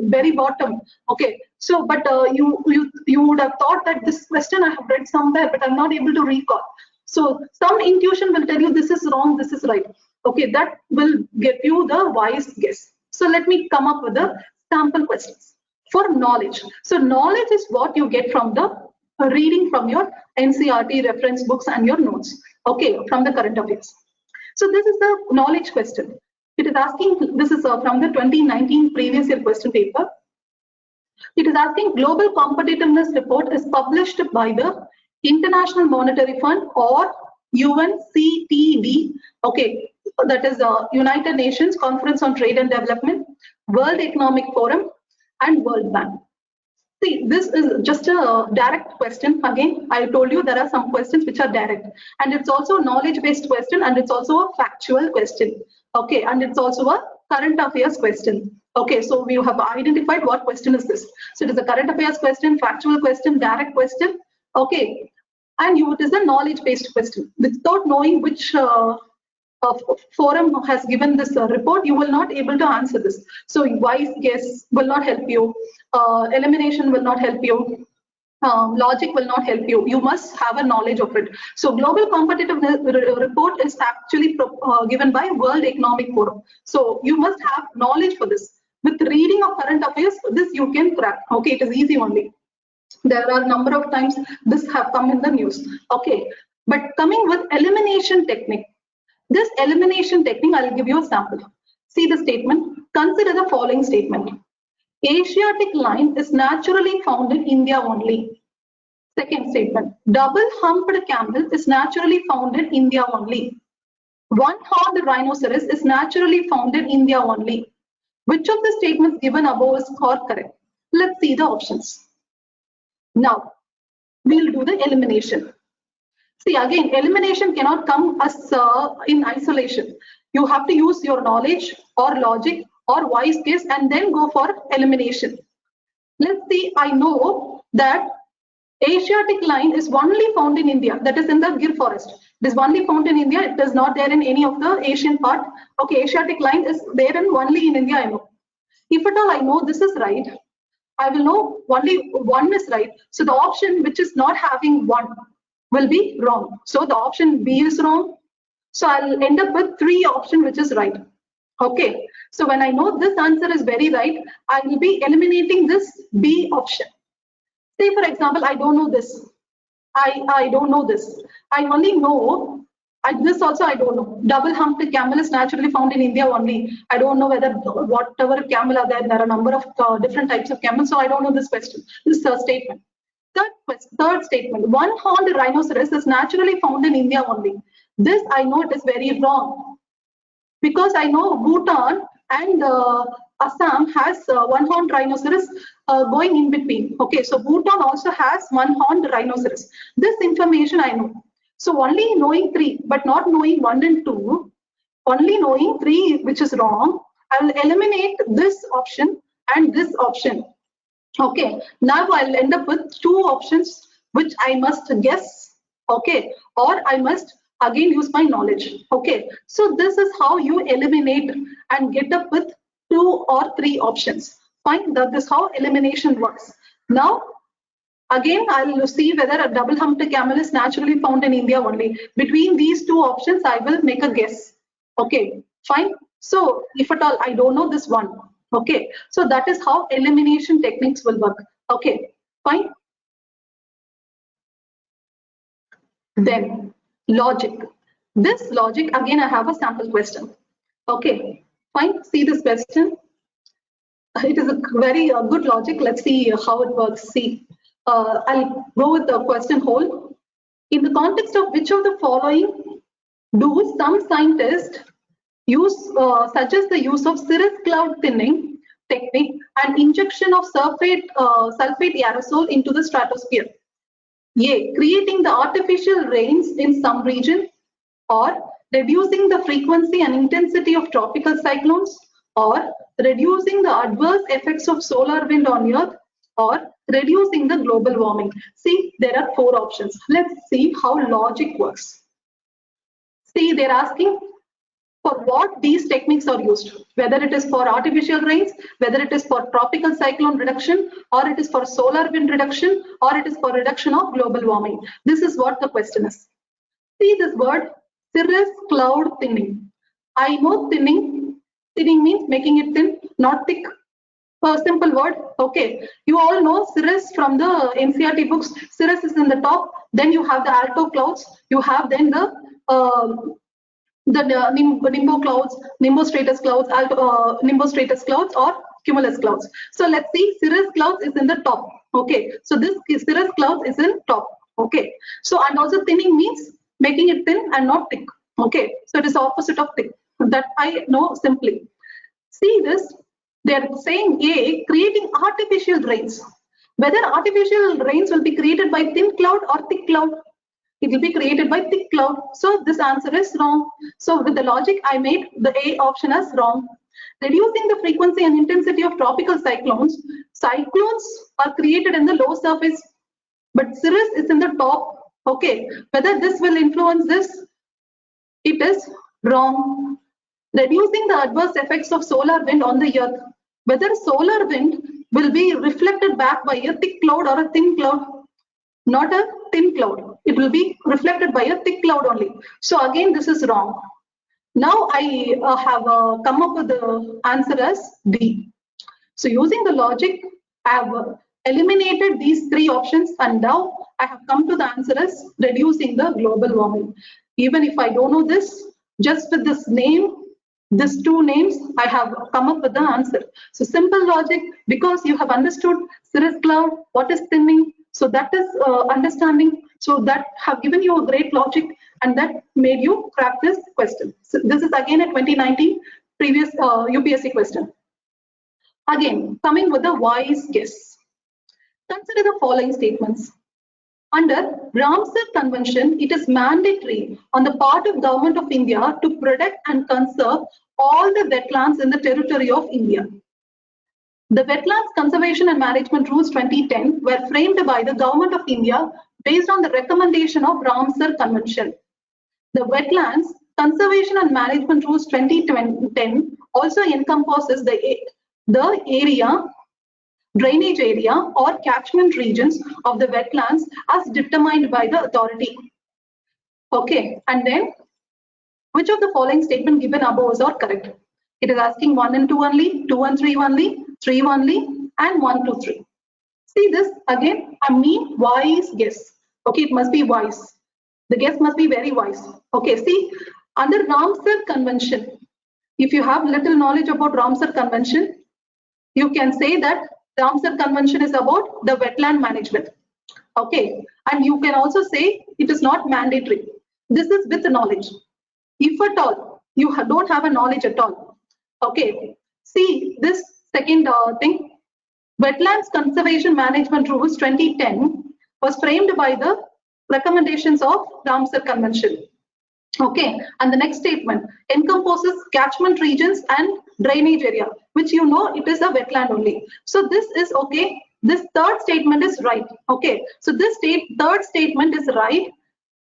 very bottom. Okay, so but you would have thought that this question I have read somewhere, but I'm not able to recall. So some intuition will tell you this is wrong, this is right. Okay, that will give you the wise guess. So let me come up with the sample questions for knowledge. So knowledge is what you get from the reading from your NCERT reference books and your notes. Okay, from the current affairs. So this is the knowledge question. It is asking, this is from the 2019 previous year question paper. It is asking, global competitiveness report is published by the International Monetary Fund or UNCTD. Okay, that is the United Nations Conference on Trade and Development, World Economic Forum, and World Bank. See, this is just a direct question. Again, I told you there are some questions which are direct, and it's also a knowledge-based question, and it's also a factual question. Okay, and it's also a current affairs question. Okay, so we have identified what question is this. So it is a current affairs question, factual question, direct question. Okay, and it is a knowledge-based question. Without knowing which forum has given this report, you will not able to answer this. So wise guess will not help you. Elimination will not help you. Logic will not help you. You must have a knowledge of it. So global competitiveness report is actually given by World Economic Forum. So you must have knowledge for this. With reading of current affairs, this you can crack. Okay, it is easy only. There are a number of times this have come in the news. Okay, but coming with elimination technique. This elimination technique, I'll give you a sample. See the statement. Consider the following statement. Asiatic line is naturally found in India only. Second statement. Double-humped camel is naturally found in India only. One-horned rhinoceros is naturally found in India only. Which of the statements given above is correct? Let's see the options. Now, we'll do the elimination. See, again, elimination cannot come as in isolation. You have to use your knowledge or logic or wise guess and then go for elimination. Let's see, I know that Asiatic line is only found in India, that is in the Gir forest. It is only found in India, it is not there in any of the Asian part. Okay, Asiatic line is there and only in India, I know. If at all I know this is right, I will know only one is right. So the option which is not having one will be wrong. So the option B is wrong, So I'll end up with 3 option which is right. Okay, so when I know this answer is very right, I will be eliminating this B option. Say for example, I don't know this. I don't know this. I only know, this also I don't know. Double-humped camel is naturally found in India only. I don't know whether whatever camel are there are a number of different types of camels, so I don't know this question. This statement. Third statement, one-horned rhinoceros is naturally found in India only. This I know it is very wrong, because I know Bhutan and Assam has one-horned rhinoceros going in between. Okay, so Bhutan also has one-horned rhinoceros. This information I know. So only knowing 3, but not knowing 1 and 2, only knowing 3 which is wrong, I will eliminate this option and this option. Okay, now I'll end up with 2 options which I must guess, okay, or I must again use my knowledge. Okay, so this is how you eliminate and get up with 2 or 3 options. Fine, that is how elimination works. Now again I'll see whether a double-humped camel is naturally found in India only. Between these 2 options I will make a guess. Okay, fine. So if at all I don't know this one, okay, so that is how elimination techniques will work. Okay, fine. Then logic. This logic, again I have a sample question. Okay, fine. See this question. It is a very good logic. Let's see how it works. See, I'll go with the question whole. In the context of which of the following do some scientists suggest the use of cirrus cloud thinning technique and injection of sulfate aerosol into the stratosphere? A. Creating the artificial rains in some region, or reducing the frequency and intensity of tropical cyclones, or reducing the adverse effects of solar wind on Earth, or reducing the global warming. See, there are 4 options. Let's see how logic works. See, they're asking for what these techniques are used, whether it is for artificial rains, whether it is for tropical cyclone reduction, or it is for solar wind reduction, or it is for reduction of global warming. This is what the question is. See this word, cirrus cloud thinning. I know thinning. Thinning means making it thin, not thick. A simple word. Okay, you all know cirrus from the NCERT books. Cirrus is in the top. Then you have the alto clouds. You have then the nimbo clouds, nimbostratus clouds, nimbostratus clouds, or cumulus clouds. So let's see, cirrus clouds is in the top. Okay, so this cirrus clouds is in top. Okay, so and also thinning means making it thin and not thick. Okay, so it is opposite of thick. That I know simply. See this, they are saying A, creating artificial rains. Whether artificial rains will be created by thin cloud or thick cloud, it will be created by thick cloud. So this answer is wrong. So with the logic I made, the A option is wrong. Reducing the frequency and intensity of tropical cyclones. Cyclones are created in the low surface, but cirrus is in the top. Okay, whether this will influence this, it is wrong. Reducing the adverse effects of solar wind on the Earth. Whether solar wind will be reflected back by a thick cloud or a thin cloud, not a thin cloud. It will be reflected by a thick cloud only. So again, this is wrong. Now I have come up with the answer as D. So using the logic, I have eliminated these 3 options, and now I have come to the answer as reducing the global warming. Even if I don't know this, just with this name, these 2 names, I have come up with the answer. So simple logic, because you have understood cirrus cloud, what is thinning, so that is understanding. So that have given you a great logic, and that made you crack this question. So this is again a 2019 previous UPSC question. Again, coming with a wise guess. Consider the following statements. Under Ramsar Convention, it is mandatory on the part of Government of India to protect and conserve all the wetlands in the territory of India. The Wetlands Conservation and Management Rules 2010 were framed by the Government of India based on the recommendation of Ramsar Convention. The Wetlands Conservation and Management Rules 2010 also encompasses the area, drainage area or catchment regions of the wetlands as determined by the authority. Okay, and then Which of the following statement given above are correct? It is asking 1 and 2 only, 2 and 3 only, 3 only, and 1, 2, 3. See this again, I mean wise guess. Okay, it must be wise. The guess must be very wise. Okay, see, under Ramsar Convention, if you have little knowledge about Ramsar Convention, you can say that Ramsar Convention is about the wetland management. Okay, and you can also say it is not mandatory. This is with knowledge. If at all you don't have a knowledge at all. Okay, see this second thing. Wetlands Conservation Management Rules 2010 was framed by the recommendations of Ramsar Convention. Okay, and the next statement encompasses catchment regions and drainage area, which you know it is a wetland only. So this is okay. This third statement is right. Okay, so this third statement is right,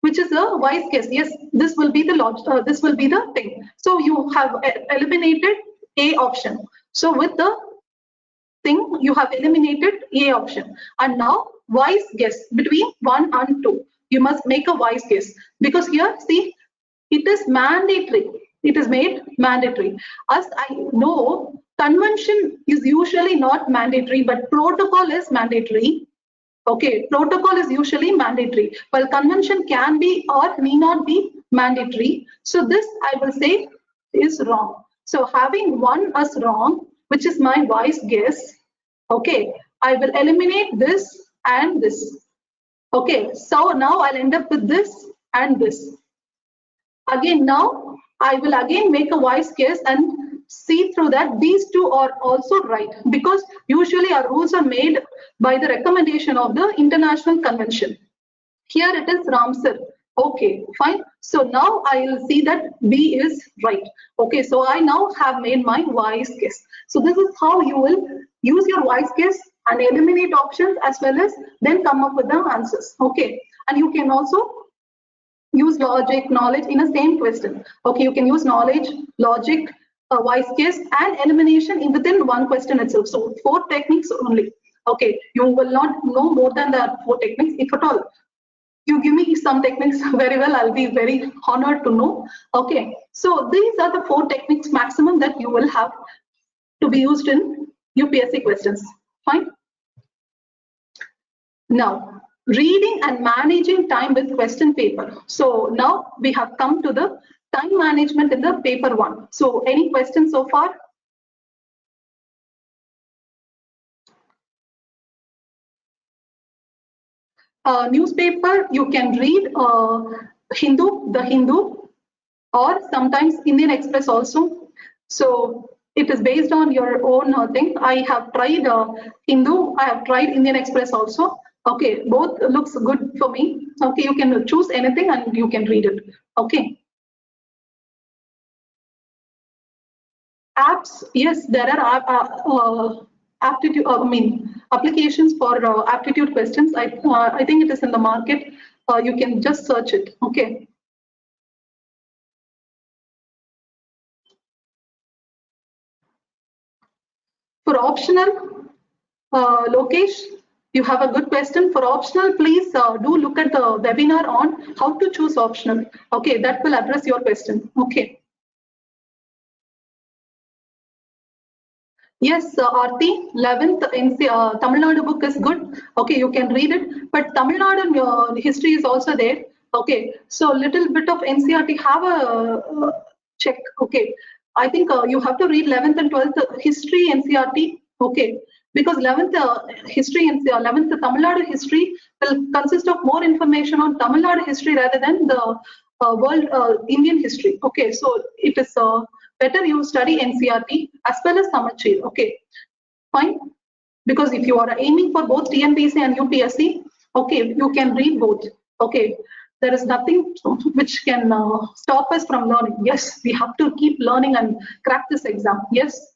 which is a wise guess. Yes, this will be the this will be the thing. So you have eliminated A option. So with the thing you have eliminated A option, and now wise guess between 1 and 2. You must make a wise guess because here see it is mandatory. It is made mandatory. As I know, convention is usually not mandatory, but protocol is mandatory. Okay, protocol is usually mandatory, while convention can be or need not be mandatory. So this I will say is wrong. So having one as wrong, which is my wise guess. Okay, I will eliminate this and this. Okay, so now I'll end up with this and this. Again, now I will again make a wise guess and see through that these two are also right, because usually our rules are made by the recommendation of the International Convention. Here it is Ramsar. Okay, fine. So now I will see that B is right. Okay, so I now have made my wise guess. So this is how you will use your wise guess and eliminate options as well as then come up with the answers. Okay, and you can also use logic, knowledge in a same question. Okay, you can use knowledge, logic, wise guess, and elimination in within one question itself. So 4 techniques only. Okay, you will not know more than the 4 techniques, if at all. You give me some techniques very well, I'll be very honored to know. Okay, so these are the 4 techniques maximum that you will have to be used in UPSC questions. Fine. Now, reading and managing time with question paper. So now we have come to the time management in the paper 1. So any questions so far? Newspaper, you can read Hindu, the Hindu, or sometimes Indian Express also. So it is based on your own thing. I have tried Hindu, I have tried Indian Express also. Okay, both looks good for me. Okay, you can choose anything and you can read it. Okay. Apps, yes, there are aptitude. Applications for aptitude questions. I think it is in the market. You can just search it. Okay. For optional, Lokesh, you have a good question. For optional, please do look at the webinar on how to choose optional. Okay, that will address your question. Okay. Yes, Aarti, 11th Tamil Nadu book is good. Okay, you can read it. But Tamil Nadu history is also there. Okay, so little bit of NCERT, have a check. Okay, I think you have to read 11th and 12th history NCERT. Okay, because 11th history and 11th Tamil Nadu history will consist of more information on Tamil Nadu history rather than the world Indian history. Okay, so it is better you study NCERT as well as Samachir. Okay, fine. Because if you are aiming for both TNPSC and UPSC, okay, you can read both. Okay, there is nothing which can stop us from learning. Yes, we have to keep learning and crack this exam. Yes.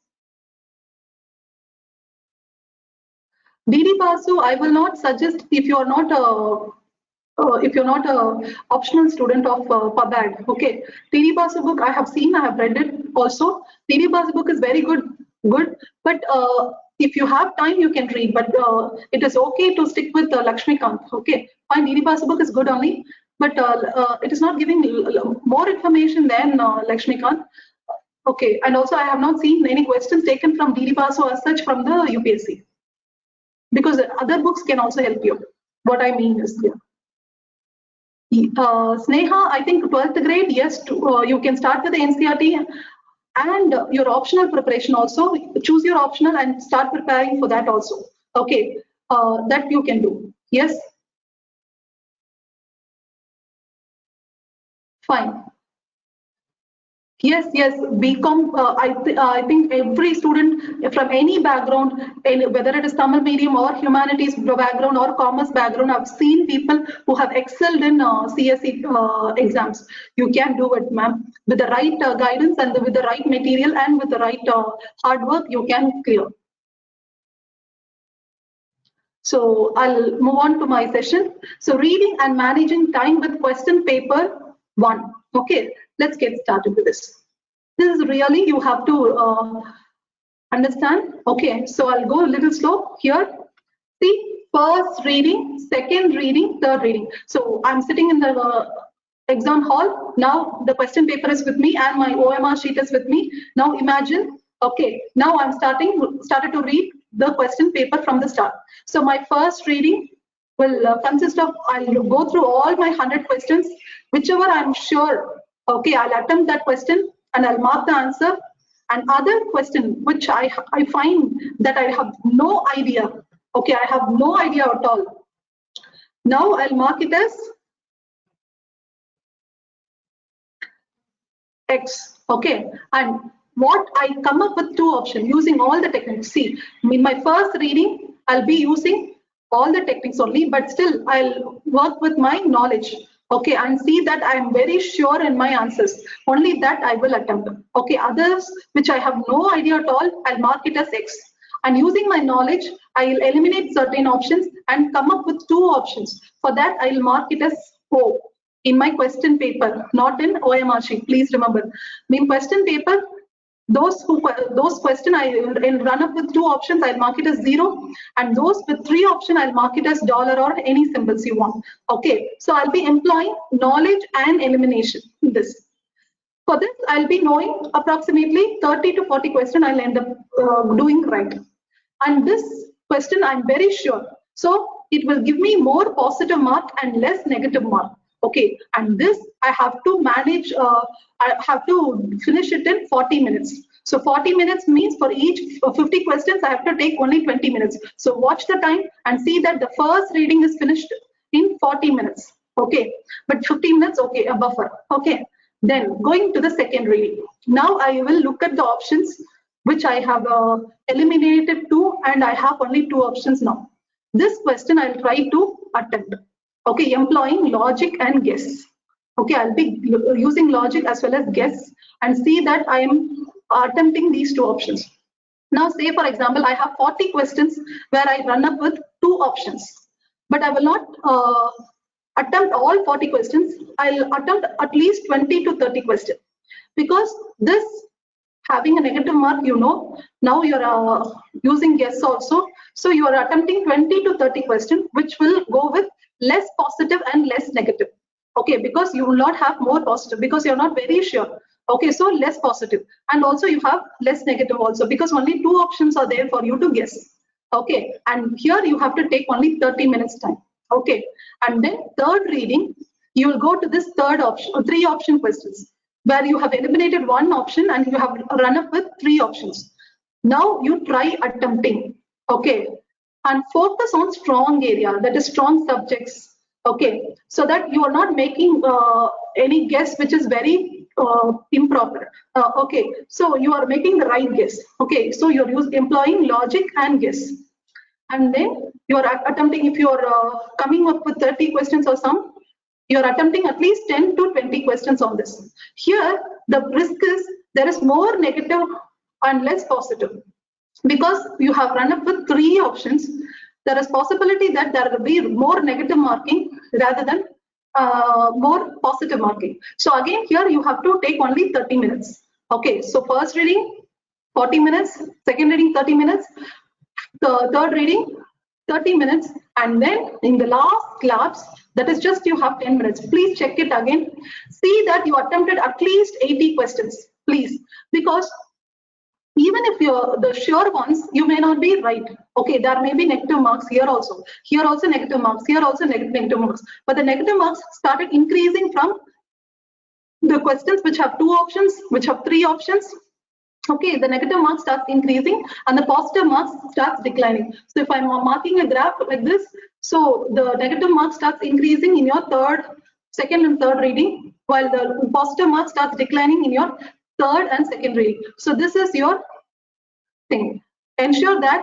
DD Basu, I will not suggest if you are not a optional student of PubAd. Okay, DD Basu book I have seen, I have read it also. DD Basu book is very good, but if you have time you can read, but it is okay to stick with Lakshmikant. Okay, fine, DD Basu book is good only, but it is not giving more information than Lakshmikant. Okay, and also I have not seen any questions taken from DD Basu as such from the UPSC, because other books can also help you. What I mean is clear. Sneha, I think 12th grade, yes, you can start with the NCERT and your optional preparation also. Choose your optional and start preparing for that also. Okay, that you can do. Yes. Fine. Yes, yes, BCom, I think every student from any background, whether it is Tamil medium or humanities background or commerce background, I've seen people who have excelled in CSE exams. You can do it, ma'am. With the right guidance and with the right material and with the right hard work, you can clear. So I'll move on to my session. So reading and managing time with question paper 1. Okay, let's get started with this. This is really, you have to understand. Okay, so I'll go a little slow here. See, first reading, second reading, third reading. So I'm sitting in the exam hall. Now the question paper is with me and my OMR sheet is with me. Now imagine, okay, now I'm started to read the question paper from the start. So my first reading will consist of, I'll go through all my 100 questions, whichever I'm sure, okay, I'll attempt that question and I'll mark the answer. And other question which I find that I have no idea, okay, I have no idea at all. Now I'll mark it as X, okay, and what I come up with 2 options using all the techniques. See, in my first reading, I'll be using all the techniques only, but still I'll work with my knowledge, okay, and see that I'm very sure in my answers. Only that I will attempt. Okay, others which I have no idea at all, I'll mark it as X. And using my knowledge, I'll eliminate certain options and come up with 2 options. For that, I'll mark it as O in my question paper, not in OMR sheet. Please remember, in question paper, those question I will run up with 2 options, I'll mark it as 0, and those with 3 options, I'll mark it as dollar or any symbols you want. Okay, so I'll be employing knowledge and elimination in this. For this, I'll be knowing approximately 30 to 40 questions I'll end up doing right. And this question I'm very sure. So it will give me more positive mark and less negative mark. Okay, and this I have to manage, I have to finish it in 40 minutes. So 40 minutes means for each 50 questions, I have to take only 20 minutes. So watch the time and see that the first reading is finished in 40 minutes. Okay, but 50 minutes, okay, a buffer. Okay, then going to the second reading. Now I will look at the options which I have eliminated 2, and I have only 2 options now. This question I'll try to attempt. Okay, employing logic and guess. Okay, I'll be using logic as well as guess and see that I am attempting these 2 options. Now say for example, I have 40 questions where I run up with 2 options, but I will not attempt all 40 questions. I'll attempt at least 20 to 30 questions, because this having a negative mark, you know, now you're using guess also. So you are attempting 20 to 30 questions, which will go with less positive and less negative. Okay, because you will not have more positive because you're not very sure. Okay, so less positive, and also you have less negative also, because only 2 options are there for you to guess. Okay, and here you have to take only 30 minutes time. Okay, and then third reading, you will go to this third option, 3 option questions, where you have eliminated 1 option and you have run up with 3 options. Now you try attempting. Okay, and focus on strong area, that is strong subjects. Okay, so that you are not making any guess which is very improper. Okay, so you are making the right guess. Okay, so you're employing logic and guess, and then you are attempting, if you are coming up with 30 questions or some, you are attempting at least 10 to 20 questions on this. Here the risk is there is more negative and less positive, because you have run up with 3 options. There is possibility that there will be more negative marking rather than more positive marking. So again, here you have to take only 30 minutes. Okay, so first reading 40 minutes, second reading 30 minutes, the third reading 30 minutes, And then in the last labs, that is just you have 10 minutes. Please check it again. See that you attempted at least 80 questions, please, because even if you're the sure ones, you may not be right. Okay, there may be negative marks here also negative marks, here also negative marks. But the negative marks started increasing from the questions which have 2 options, which have 3 options. Okay, the negative marks starts increasing and the positive marks starts declining. So if I'm marking a graph like this, so the negative marks starts increasing in your second and third reading, while the positive marks starts declining in your third and second reading. So this is your thing. Ensure that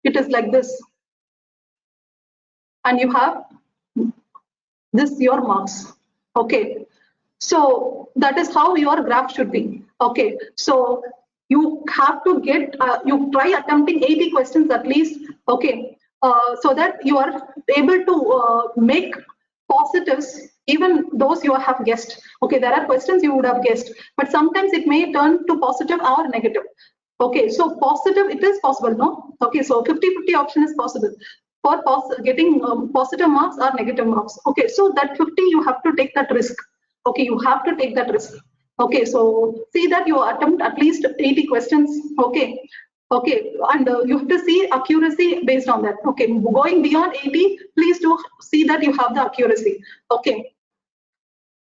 it is like this. And you have this your marks. Okay. So that is how your graph should be. Okay. So you have to get, you try attempting 80 questions at least. Okay. So that you are able to make positives, even those you have guessed. Okay, there are questions you would have guessed, but sometimes it may turn to positive or negative. Okay, so positive, it is possible, no? Okay, so 50-50 option is possible for getting positive marks or negative marks. Okay, so that 50, you have to take that risk. Okay, you have to take that risk. Okay, so see that you attempt at least 80 questions. Okay. Okay, and you have to see accuracy based on that. Okay, going beyond 80, please do see that you have the accuracy. Okay,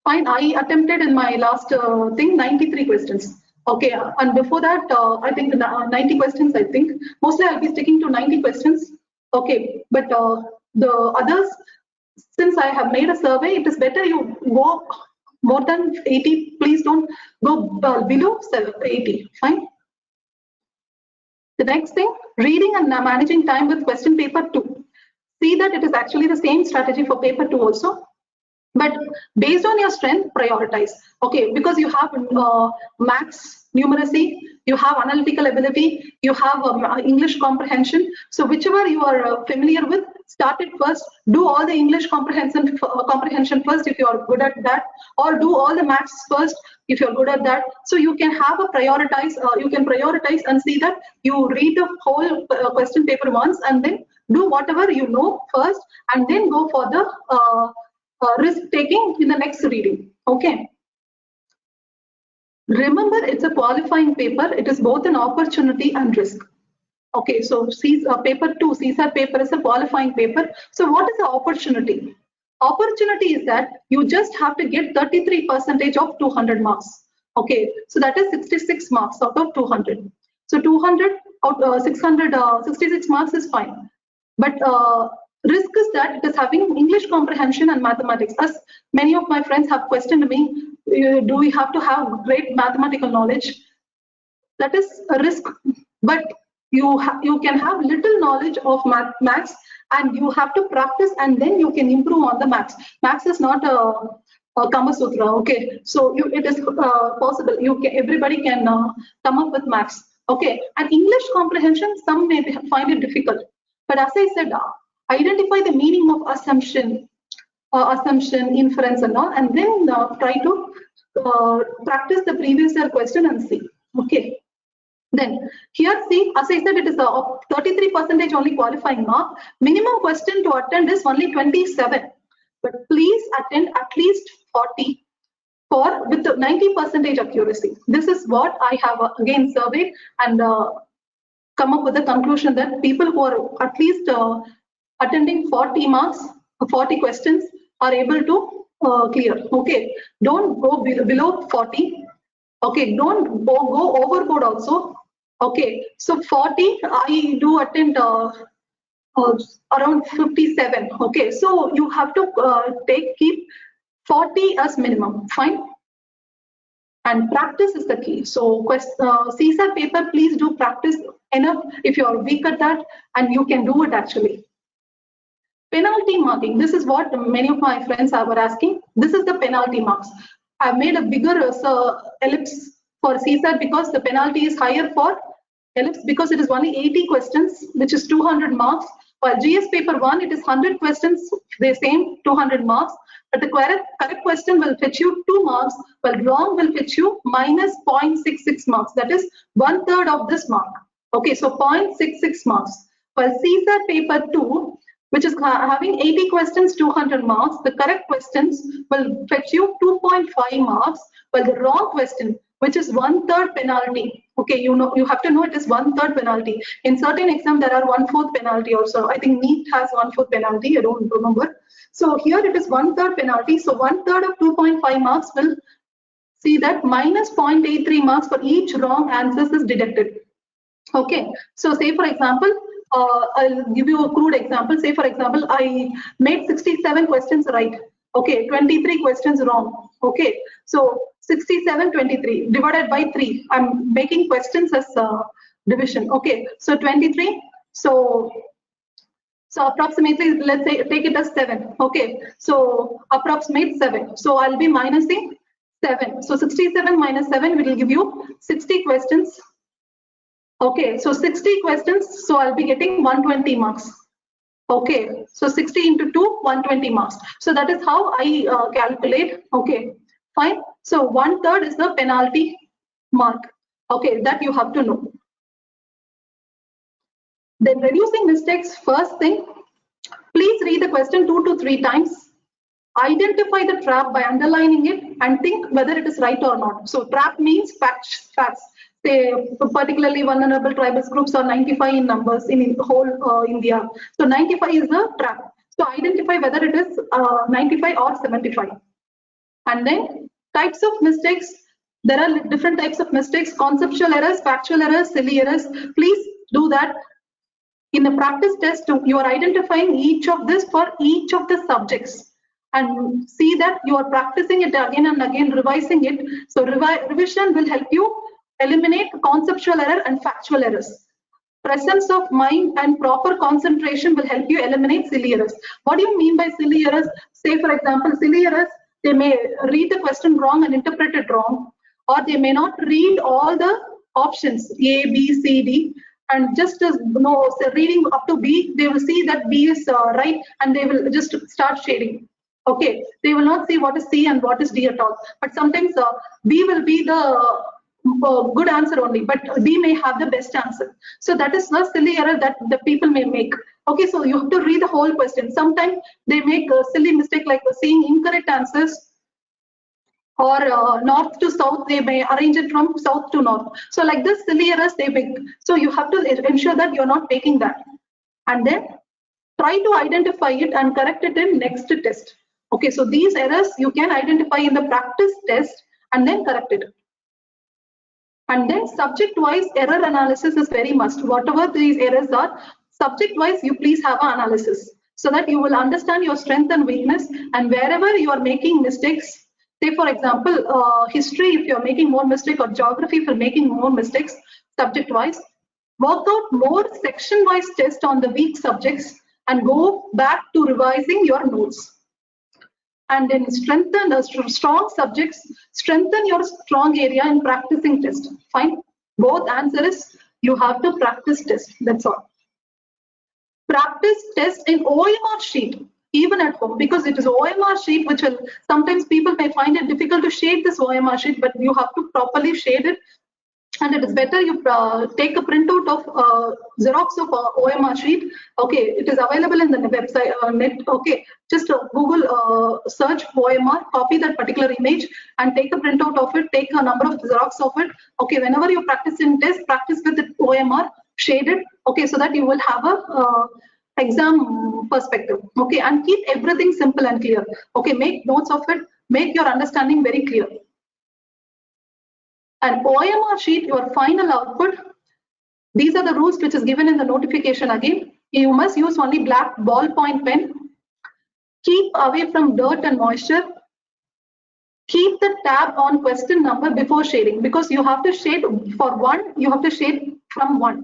fine. I attempted in my last thing 93 questions. Okay, and before that, I think 90 questions. I think mostly I'll be sticking to 90 questions. Okay, but the others, since I have made a survey, it is better you go more than 80. Please don't go below 80. Fine. The next thing, reading and managing time with question paper 2. See that it is actually the same strategy for paper 2 also. But based on your strength, prioritize. Okay, because you have maths, numeracy, you have analytical ability, you have English comprehension. So whichever you are familiar with, start it first. Do all the English comprehension first if you are good at that, or do all the maths first if you're good at that. So you can have a prioritize. You can prioritize and see that you read the whole question paper once, and then do whatever you know first, and then go for the risk taking in the next reading. Okay. Remember, it's a qualifying paper. It is both an opportunity and risk. Okay, so paper 2, CSAT paper is a qualifying paper. So what is the opportunity? Opportunity is that you just have to get 33% of 200 marks. Okay, so that is 66 marks out of 200. So 200 out 66 marks is fine. But risk is that it is having English comprehension and mathematics. As many of my friends have questioned me, do we have to have great mathematical knowledge? That is a risk, but you can have little knowledge of maths, and you have to practice, and then you can improve on the maths. Maths is not a Kama Sutra. Okay, so it is possible. Everybody can come up with maths. Okay, and English comprehension, some may find it difficult, but as I said, identify the meaning of assumption, inference, and all, and then try to practice the previous year question and see. Okay. Then here, see, as I said, it is a 33% only qualifying mark. Minimum question to attend is only 27, but please attend at least 40 with 90% accuracy. This is what I have again surveyed and come up with the conclusion that people who are at least attending 40 marks, 40 questions are able to clear. Okay, don't go below 40. Okay, don't go overboard also. Okay, so 40, I do attend around 57. Okay, so you have to keep 40 as minimum. Fine. And practice is the key. So CSAT paper, please do practice enough if you are weak at that, and you can do it actually. Penalty marking. This is what many of my friends were asking. This is the penalty marks. I've made a bigger ellipse for CSAT because the penalty is higher for ellipse because it is only 80 questions, which is 200 marks. While GS paper 1, it is 100 questions, the same 200 marks. But the correct question will fetch you 2 marks, while wrong will fetch you minus 0.66 marks. That is 1/3 of this mark. Okay, so 0.66 marks. While CSAT paper 2, which is having 80 questions, 200 marks. The correct questions will fetch you 2.5 marks, while the wrong question, which is 1/3 penalty. Okay, you have to know it is 1/3 penalty. In certain exam, there are 1/4 penalty also. I think NEET has 1/4 penalty. I don't remember. So here it is 1/3 penalty. So 1/3 of 2.5 marks will see that minus 0.83 marks for each wrong answers is deducted. Okay, so say for example, I'll give you a crude example. Say for example, I made 67 questions right. Okay, 23 questions wrong. Okay, so 67, 23 divided by 3. I'm making questions as division. Okay, so 23. So approximately, let's say, take it as 7. Okay, so approximate 7. So I'll be minusing 7. So 67 minus 7 will give you 60 questions. Okay, so 60 questions, so I'll be getting 120 marks. Okay, so 60 into 2, 120 marks. So that is how I calculate. Okay, fine. So 1/3 is the penalty mark. Okay, that you have to know. Then reducing mistakes, first thing, please read the question 2 to 3 times. Identify the trap by underlining it and think whether it is right or not. So trap means facts. Say particularly vulnerable tribal groups are 95 in numbers in whole India. So 95 is the trap. So identify whether it is 95 or 75. And then types of mistakes. There are different types of mistakes: conceptual errors, factual errors, silly errors. Please do that. In the practice test, you are identifying each of this for each of the subjects, and see that you are practicing it again and again, revising it. So revision will help you eliminate conceptual error and factual errors. Presence of mind and proper concentration will help you eliminate silly errors. What do you mean by silly errors? Say for example, silly errors, they may read the question wrong and interpret it wrong, or they may not read all the options A, B, C, D, and just as reading up to B, they will see that B is right, and they will just start shading. Okay, they will not see what is C and what is D at all. But sometimes B will be the good answer only, but B may have the best answer. So that is the silly error that the people may make. Okay, so you have to read the whole question. Sometimes they make a silly mistake like seeing incorrect answers, or north to south, they may arrange it from south to north. So like this silly errors they make. So you have to ensure that you're not making that. And then try to identify it and correct it in next test. Okay, so these errors you can identify in the practice test and then correct it. And then subject-wise error analysis is very must. Whatever these errors are, subject-wise you please have an analysis, so that you will understand your strength and weakness, and wherever you are making mistakes. Say for example, history, if you're making more mistakes, or geography, if you're making more mistakes subject-wise, work out more section-wise test on the weak subjects and go back to revising your notes. And then strengthen the strong subjects, strengthen your strong area in practicing test. Fine. Both answer is you have to practice test. That's all. Practice test in OMR sheet, even at home, because it is OMR sheet which will, sometimes people may find it difficult to shade this OMR sheet, but you have to properly shade it. And it is better you take a printout of Xerox of OMR sheet. Okay, it is available in the website net. Okay, just Google search OMR, copy that particular image and take a printout of it, take a number of Xerox of it. Okay, whenever you practice in test, practice with the OMR shaded. Okay, so that you will have a exam perspective. Okay, and keep everything simple and clear. Okay, make notes of it, make your understanding very clear. And OMR sheet, your final output, these are the rules which is given in the notification again. You must use only black ballpoint pen. Keep away from dirt and moisture. Keep the tab on question number before shading, because you have to shade for one, you have to shade from one.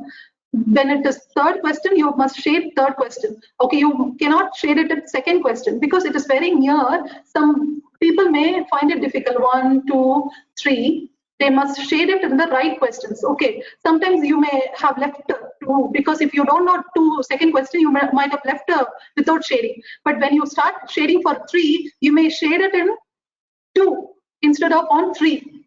When it is third question, you must shade third question. Okay, you cannot shade it at second question because it is very near. Some people may find it difficult. 1, 2, 3. They must shade it in the right questions. Okay, sometimes you may have left 2, because if you don't know 2 second question, you might have left without shading. But when you start shading for 3, you may shade it in 2 instead of on 3.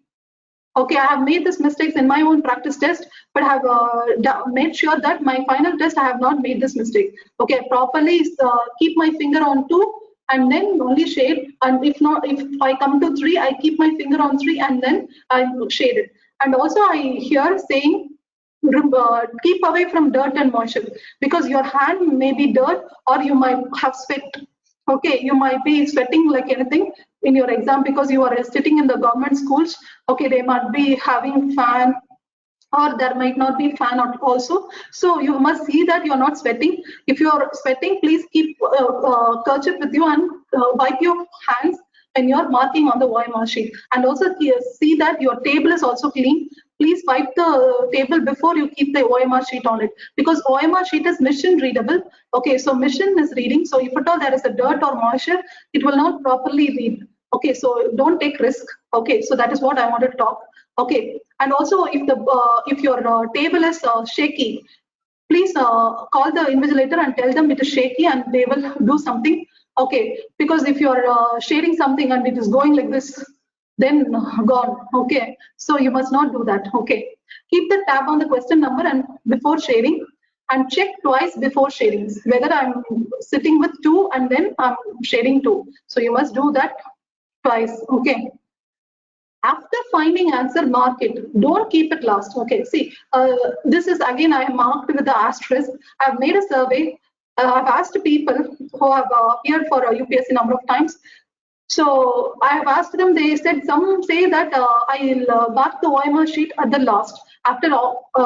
Okay, I have made these mistakes in my own practice test, but I have made sure that my final test I have not made this mistake. Okay, properly keep my finger on 2 and then only shade. And if not, if I come to 3, I keep my finger on 3 and then I shade it. And also I hear saying keep away from dirt and moisture, because your hand may be dirt or you might have sweat. Okay, you might be sweating like anything in your exam because you are sitting in the government schools. Okay, they might be having fan or there might not be fan also. So you must see that you're not sweating. If you're sweating, please keep kerchief with you and wipe your hands when you're marking on the OMR sheet. And also see that your table is also clean. Please wipe the table before you keep the OMR sheet on it, because OMR sheet is machine readable. Okay, so machine is reading. So if at all there is a dirt or moisture, it will not properly read. Okay, so don't take risk. Okay, so that is what I wanted to talk. Okay, and also if your table is shaky, please call the invigilator and tell them it is shaky and they will do something. Okay, because if you are shading something and it is going like this, then gone. Okay, so you must not do that. Okay, keep the tab on the question number and before shading, and check twice before shading whether I'm sitting with 2 and then I'm shading 2. So you must do that twice. Okay. After finding answer, mark it. Don't keep it last. Okay, see, this is again I marked with the asterisk. I've made a survey. I've asked people who have appeared for a UPSC number of times. So I have asked them, they said, some say that I'll mark the OMR sheet at the last. After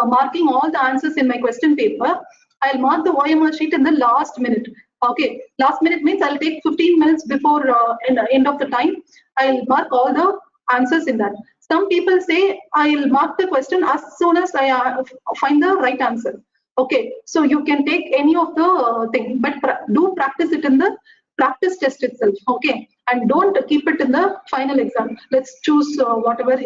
marking all the answers in my question paper, I'll mark the OMR sheet in the last minute. Okay, last minute means I'll take 15 minutes before end of the time. I'll mark all the answers in that. Some people say I'll mark the question as soon as I find the right answer. Okay, so you can take any of the thing, but do practice it in the practice test itself. Okay, and don't keep it in the final exam. Let's choose whatever,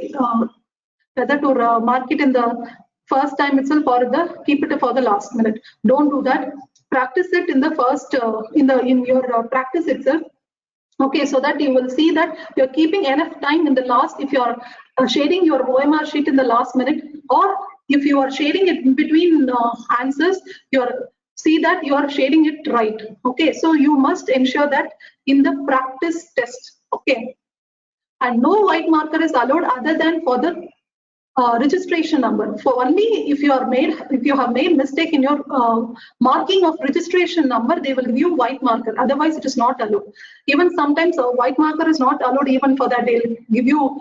whether to mark it in the first time itself or keep it for the last minute. Don't do that. Practice it in the first in your practice itself. Okay, so that you will see that you're keeping enough time in the last, if you're shading your OMR sheet in the last minute, or if you are shading it in between answers, see that you are shading it right. Okay, so you must ensure that in the practice test. Okay, and no white marker is allowed other than for the registration number. For only if you have made mistake in your marking of registration number, they will give you white marker. Otherwise, it is not allowed. Even sometimes a white marker is not allowed even for that. They'll give you,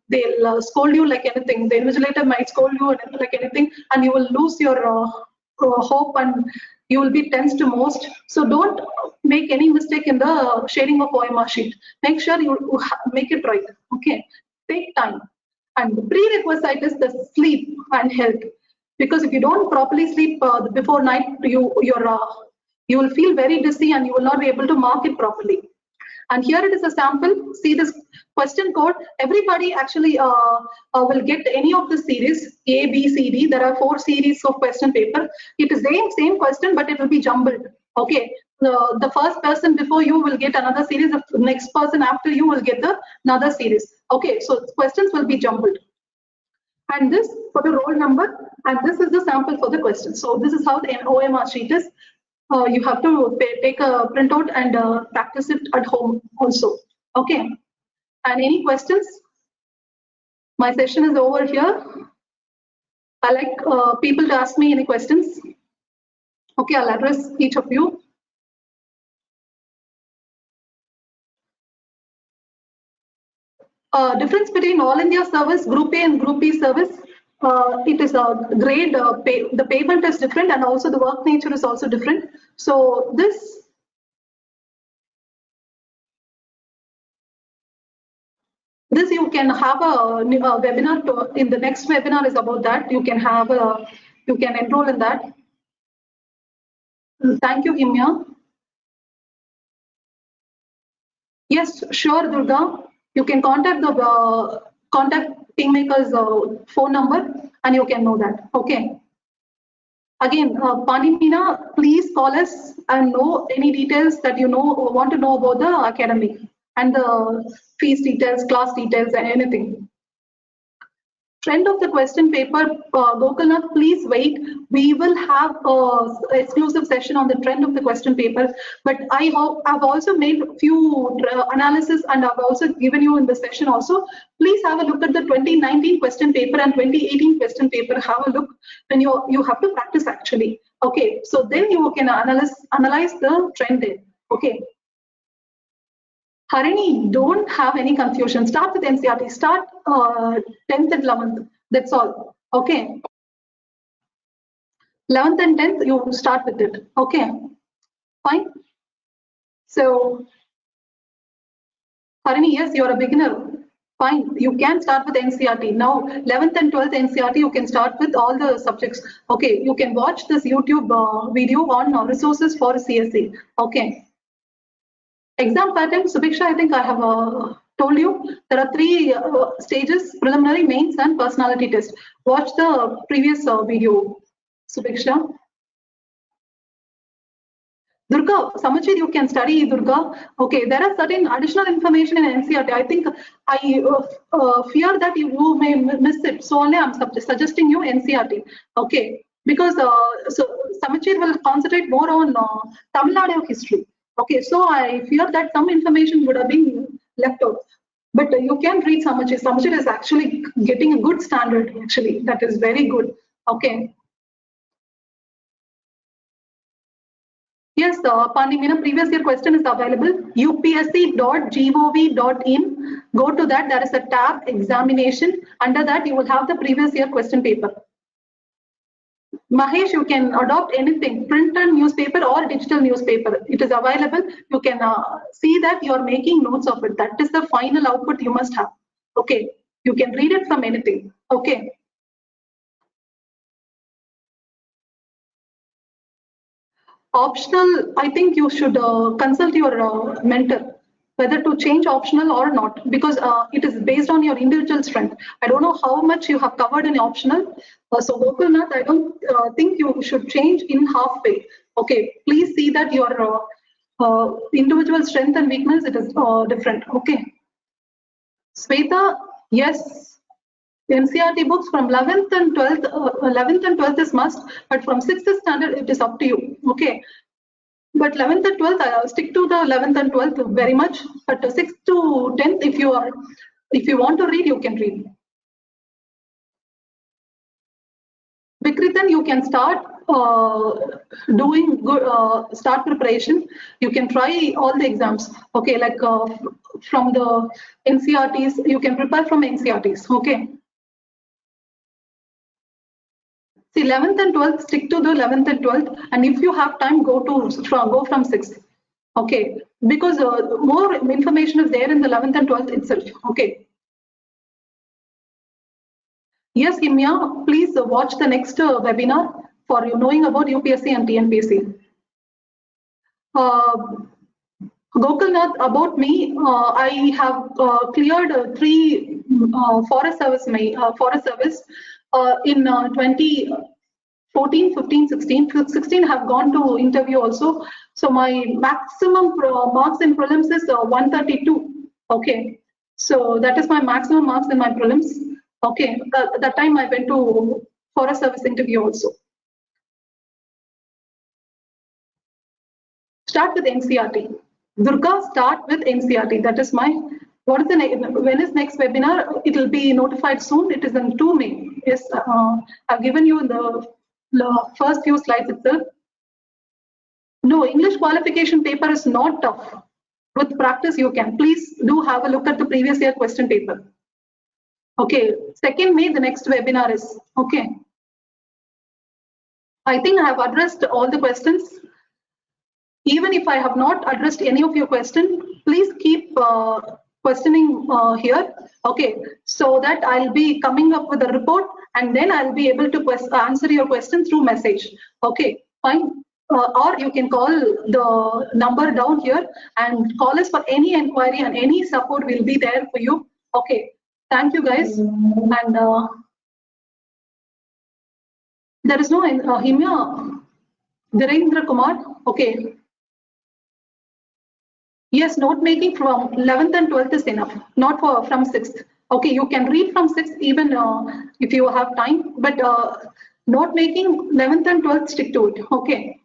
they'll scold you like anything. The invigilator might scold you like anything, and you will lose your hope and you will be tense to most. So don't make any mistake in the shading of OMR sheet. Make sure you make it right. Okay, take time. And the prerequisite is the sleep and health, because if you don't properly sleep before night, you will feel very dizzy and you will not be able to mark it properly. And here it is a sample. See this question code. Everybody actually will get any of the series A, B, C, D. There are 4 series of question paper. It is the same question, but it will be jumbled. Okay. The first person before you will get another series. The next person after you will get another series. Okay. So questions will be jumbled. And this for the roll number, and this is the sample for the question. So this is how the OMR sheet is. You have to take a printout and practice it at home also. Okay. And any questions? My session is over here. I like people to ask me any questions. Okay, I'll address each of you. Difference between All India service, Group A and Group B service. It is a grade, the payment is different, and also the work nature is also different. So this you can have a webinar in the next webinar is about that. You can have you can enroll in that. Thank you, Himya. Yes, sure, Durga. You can contact the contact TeamMaker's phone number and you can know that. Okay. Again, Panimina, please call us and know any details that you know or want to know about the academy and the fees details, class details, and anything. Trend of the question paper, Gokulath, please wait. We will have an exclusive session on the trend of the question paper. But I've also made a few analysis, and I've also given you in the session also. Please have a look at the 2019 question paper and 2018 question paper. Have a look when you have to practice actually. Okay, so then you can analyze the trend there. Okay. Harini, don't have any confusion. Start with NCERT. Start 10th and 11th. That's all. Okay. 11th and 10th, you start with it. Okay. Fine. So, Harini, yes, you're a beginner. Fine. You can start with NCERT. Now, 11th and 12th NCERT, you can start with all the subjects. Okay. You can watch this YouTube video on resources for CSE. Okay. Exam pattern, Subiksha, I think I have told you, there are 3 stages: preliminary, mains, and personality test. Watch the previous video, Subiksha. Durga, Samachid, you can study, Durga. Okay, there are certain additional information in NCERT. I think I fear that you may miss it. So only I'm suggesting you NCERT. Okay, because so Samachid will concentrate more on Tamil Nadu history. Okay, so I fear that some information would have been left out. But you can read Samachid. Samachid is actually getting a good standard, actually. That is very good. Okay. Yes, Pandimina, previous year question is available. upsc.gov.in. Go to that. There is a tab, examination. Under that, you will have the previous year question paper. Mahesh, you can adopt anything, printed newspaper or digital newspaper. It is available. You can see that you are making notes of it. That is the final output you must have. Okay. You can read it from anything. Okay. Optional, I think you should consult your mentor whether to change optional or not, because it is based on your individual strength. I don't know how much you have covered in optional. So Gokulath, I don't think you should change in halfway. Okay, please see that your individual strength and weakness, it is different. Okay. Sweta, yes. NCERT books from 11th and 12th, 11th and 12th is must, but from 6th standard, it is up to you. Okay. But 11th and 12th, I'll stick to the 11th and 12th very much. But 6th to 10th, if you want to read, you can read. Vikritan, you can start doing good, start preparation. You can try all the exams. Okay, like from the NCERTs, you can prepare from NCERTs. Okay. See, 11th and 12th, stick to the 11th and 12th, and if you have time, go from 6th. Okay, because more information is there in the 11th and 12th itself. Okay. Yes, Himya, please watch the next webinar for you knowing about UPSC and TNPSC. Gokulath, about me, I have cleared 3 forest service in 2014, 15, 16. 16 have gone to interview also. So my maximum marks in prelims is 132. Okay, so that is my maximum marks in my prelims. Okay, that time I went to forest service interview also. Start with NCERT. Durga, start with NCERT. That is my, what is the when is next webinar? It will be notified soon. It is in 2 May. Yes, I've given you in the first few slides itself. No, English qualification paper is not tough. With practice, you can. Please do have a look at the previous year question paper. Okay, 2nd May, the next webinar is. Okay. I think I have addressed all the questions. Even if I have not addressed any of your questions, please keep questioning here. Okay, so that I'll be coming up with a report, and then I'll be able to answer your questions through message. Okay, fine. Or you can call the number down here and call us for any inquiry, and any support will be there for you. Okay, thank you guys. And there is no Himya, Virendra Kumar. Okay. Yes, note making from 11th and 12th is enough, not from 6th. Okay, you can read from 6th even if you have time, but note making 11th and 12th, stick to it. Okay.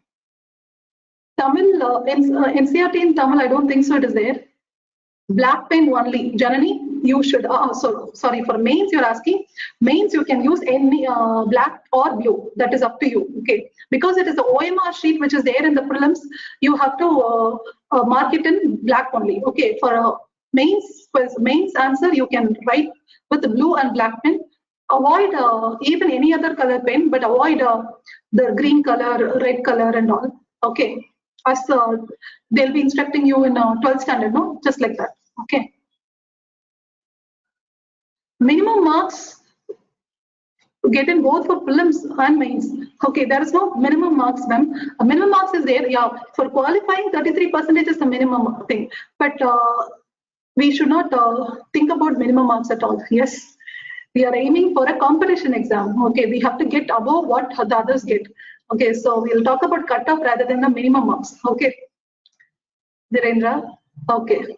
Tamil, NCERT in Tamil, I don't think so it is there. Black pen only. Janani, you should, sorry, for mains you're asking. Mains you can use any black or blue. That is up to you. Okay. Because it is the OMR sheet which is there in the prelims, you have to mark it in black only. Okay. For mains answer, you can write with the blue and black pen. Avoid even any other color pen, but avoid the green color, red color and all. Okay. As they'll be instructing you in 12th standard, no? Just like that. Okay. Minimum marks get in both for prelims and mains. Okay, there is no minimum marks, ma'am. Minimum marks is there, yeah. For qualifying, 33% is the minimum thing. But we should not think about minimum marks at all. Yes, we are aiming for a competition exam. Okay, we have to get above what the others get. Okay, so we'll talk about cutoff rather than the minimum marks. Okay, Dhirendra. Okay.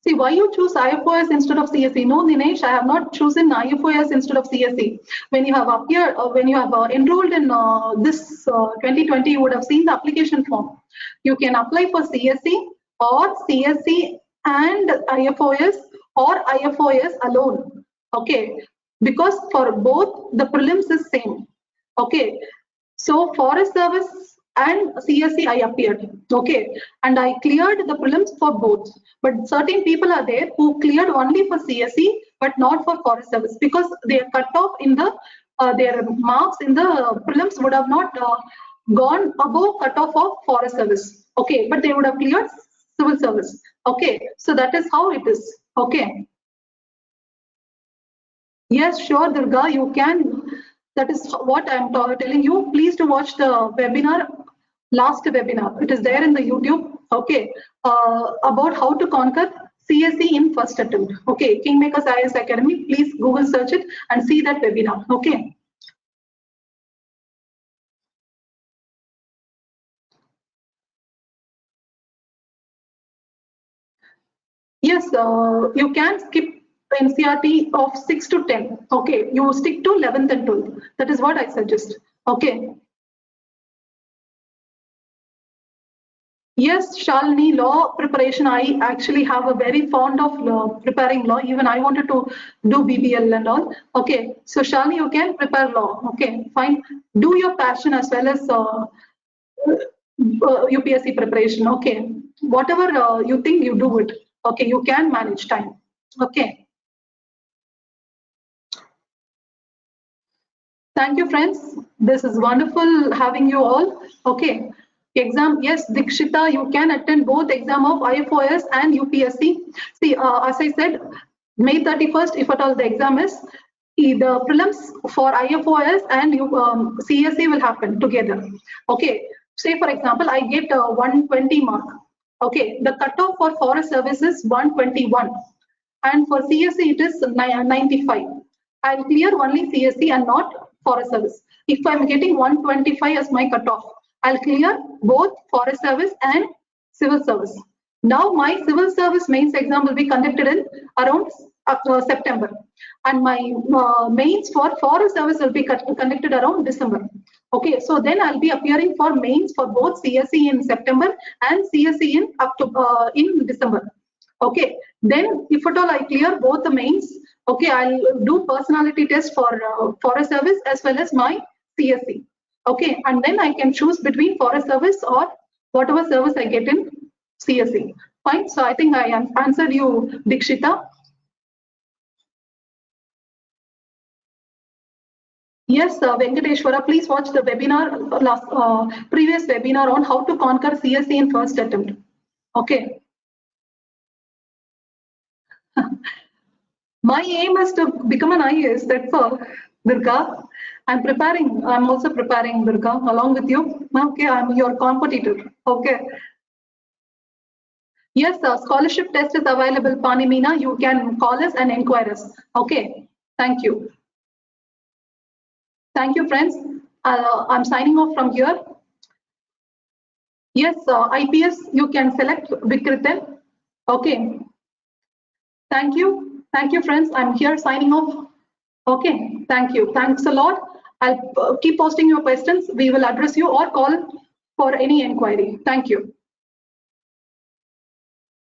See, why you choose IFOS instead of CSE? No, Dinesh, I have not chosen IFOS instead of CSE. When you have appeared, when you have enrolled in this 2020, you would have seen the application form. You can apply for CSE or CSE and IFOS or IFOS alone. Okay, because for both the prelims is same. Okay, so Forest Service and CSE I appeared, okay, and I cleared the prelims for both. But certain people are there who cleared only for CSE but not for Forest Service because their cutoff in the their marks in the prelims would have not gone above cutoff of Forest Service, okay, but they would have cleared Civil Service, okay. So that is how it is, okay. Yes, sure, Durga, you can. That is what I'm telling you. Please to watch the webinar, last webinar. It is there in the YouTube, okay, about how to conquer CSE in first attempt. Okay, Kingmakers IAS Academy. Please Google search it and see that webinar. Okay. Yes, you can skip NCERT of 6 to 10. Okay, you stick to 11th and 12th. That is what I suggest. Okay. Yes, Shalini, law preparation, I actually have a very fond of preparing law. Even I wanted to do BBL and all. Okay, so Shalini, you can prepare law. Okay, fine. Do your passion as well as UPSC preparation. Okay, whatever you think, you do it. Okay, you can manage time. Okay. Thank you, friends. This is wonderful having you all. Okay. Exam, yes, Dikshita, you can attend both exam of IFOS and UPSC. See, as I said, May 31st, if at all the exam is, the prelims for IFOS and CSE will happen together. Okay. Say, for example, I get 120 mark. Okay. The cutoff for Forest Service is 121. And for CSE, it is 95. I'll clear only CSE and not Forest Service. If I'm getting 125 as my cutoff, I'll clear both Forest Service and Civil Service. Now my Civil Service mains exam will be conducted in around September, and my mains for Forest Service will be conducted around December. Okay, so then I'll be appearing for mains for both CSE in September and CSE in October, in December. Okay, then if at all I clear both the mains, okay, I'll do personality test for Forest Service as well as my CSE. Okay, and then I can choose between Forest Service or whatever service I get in CSE. Fine, so I think I answered you, Dikshita. Yes, Venkateshwara, please watch the webinar, previous webinar on how to conquer CSE in first attempt. Okay. My aim is to become an IAS, that's all, Durga. I'm preparing, I'm also preparing, Durga, along with you. Okay, I'm your competitor. Okay. Yes, scholarship test is available, Panimina. You can call us and inquire us. Okay, thank you. Thank you, friends. I'm signing off from here. Yes, IPS, you can select Vikriten. Okay. Thank you. Thank you, friends. I'm here signing off. Okay, thank you. Thanks a lot. I'll keep posting your questions. We will address you or call for any inquiry. Thank you.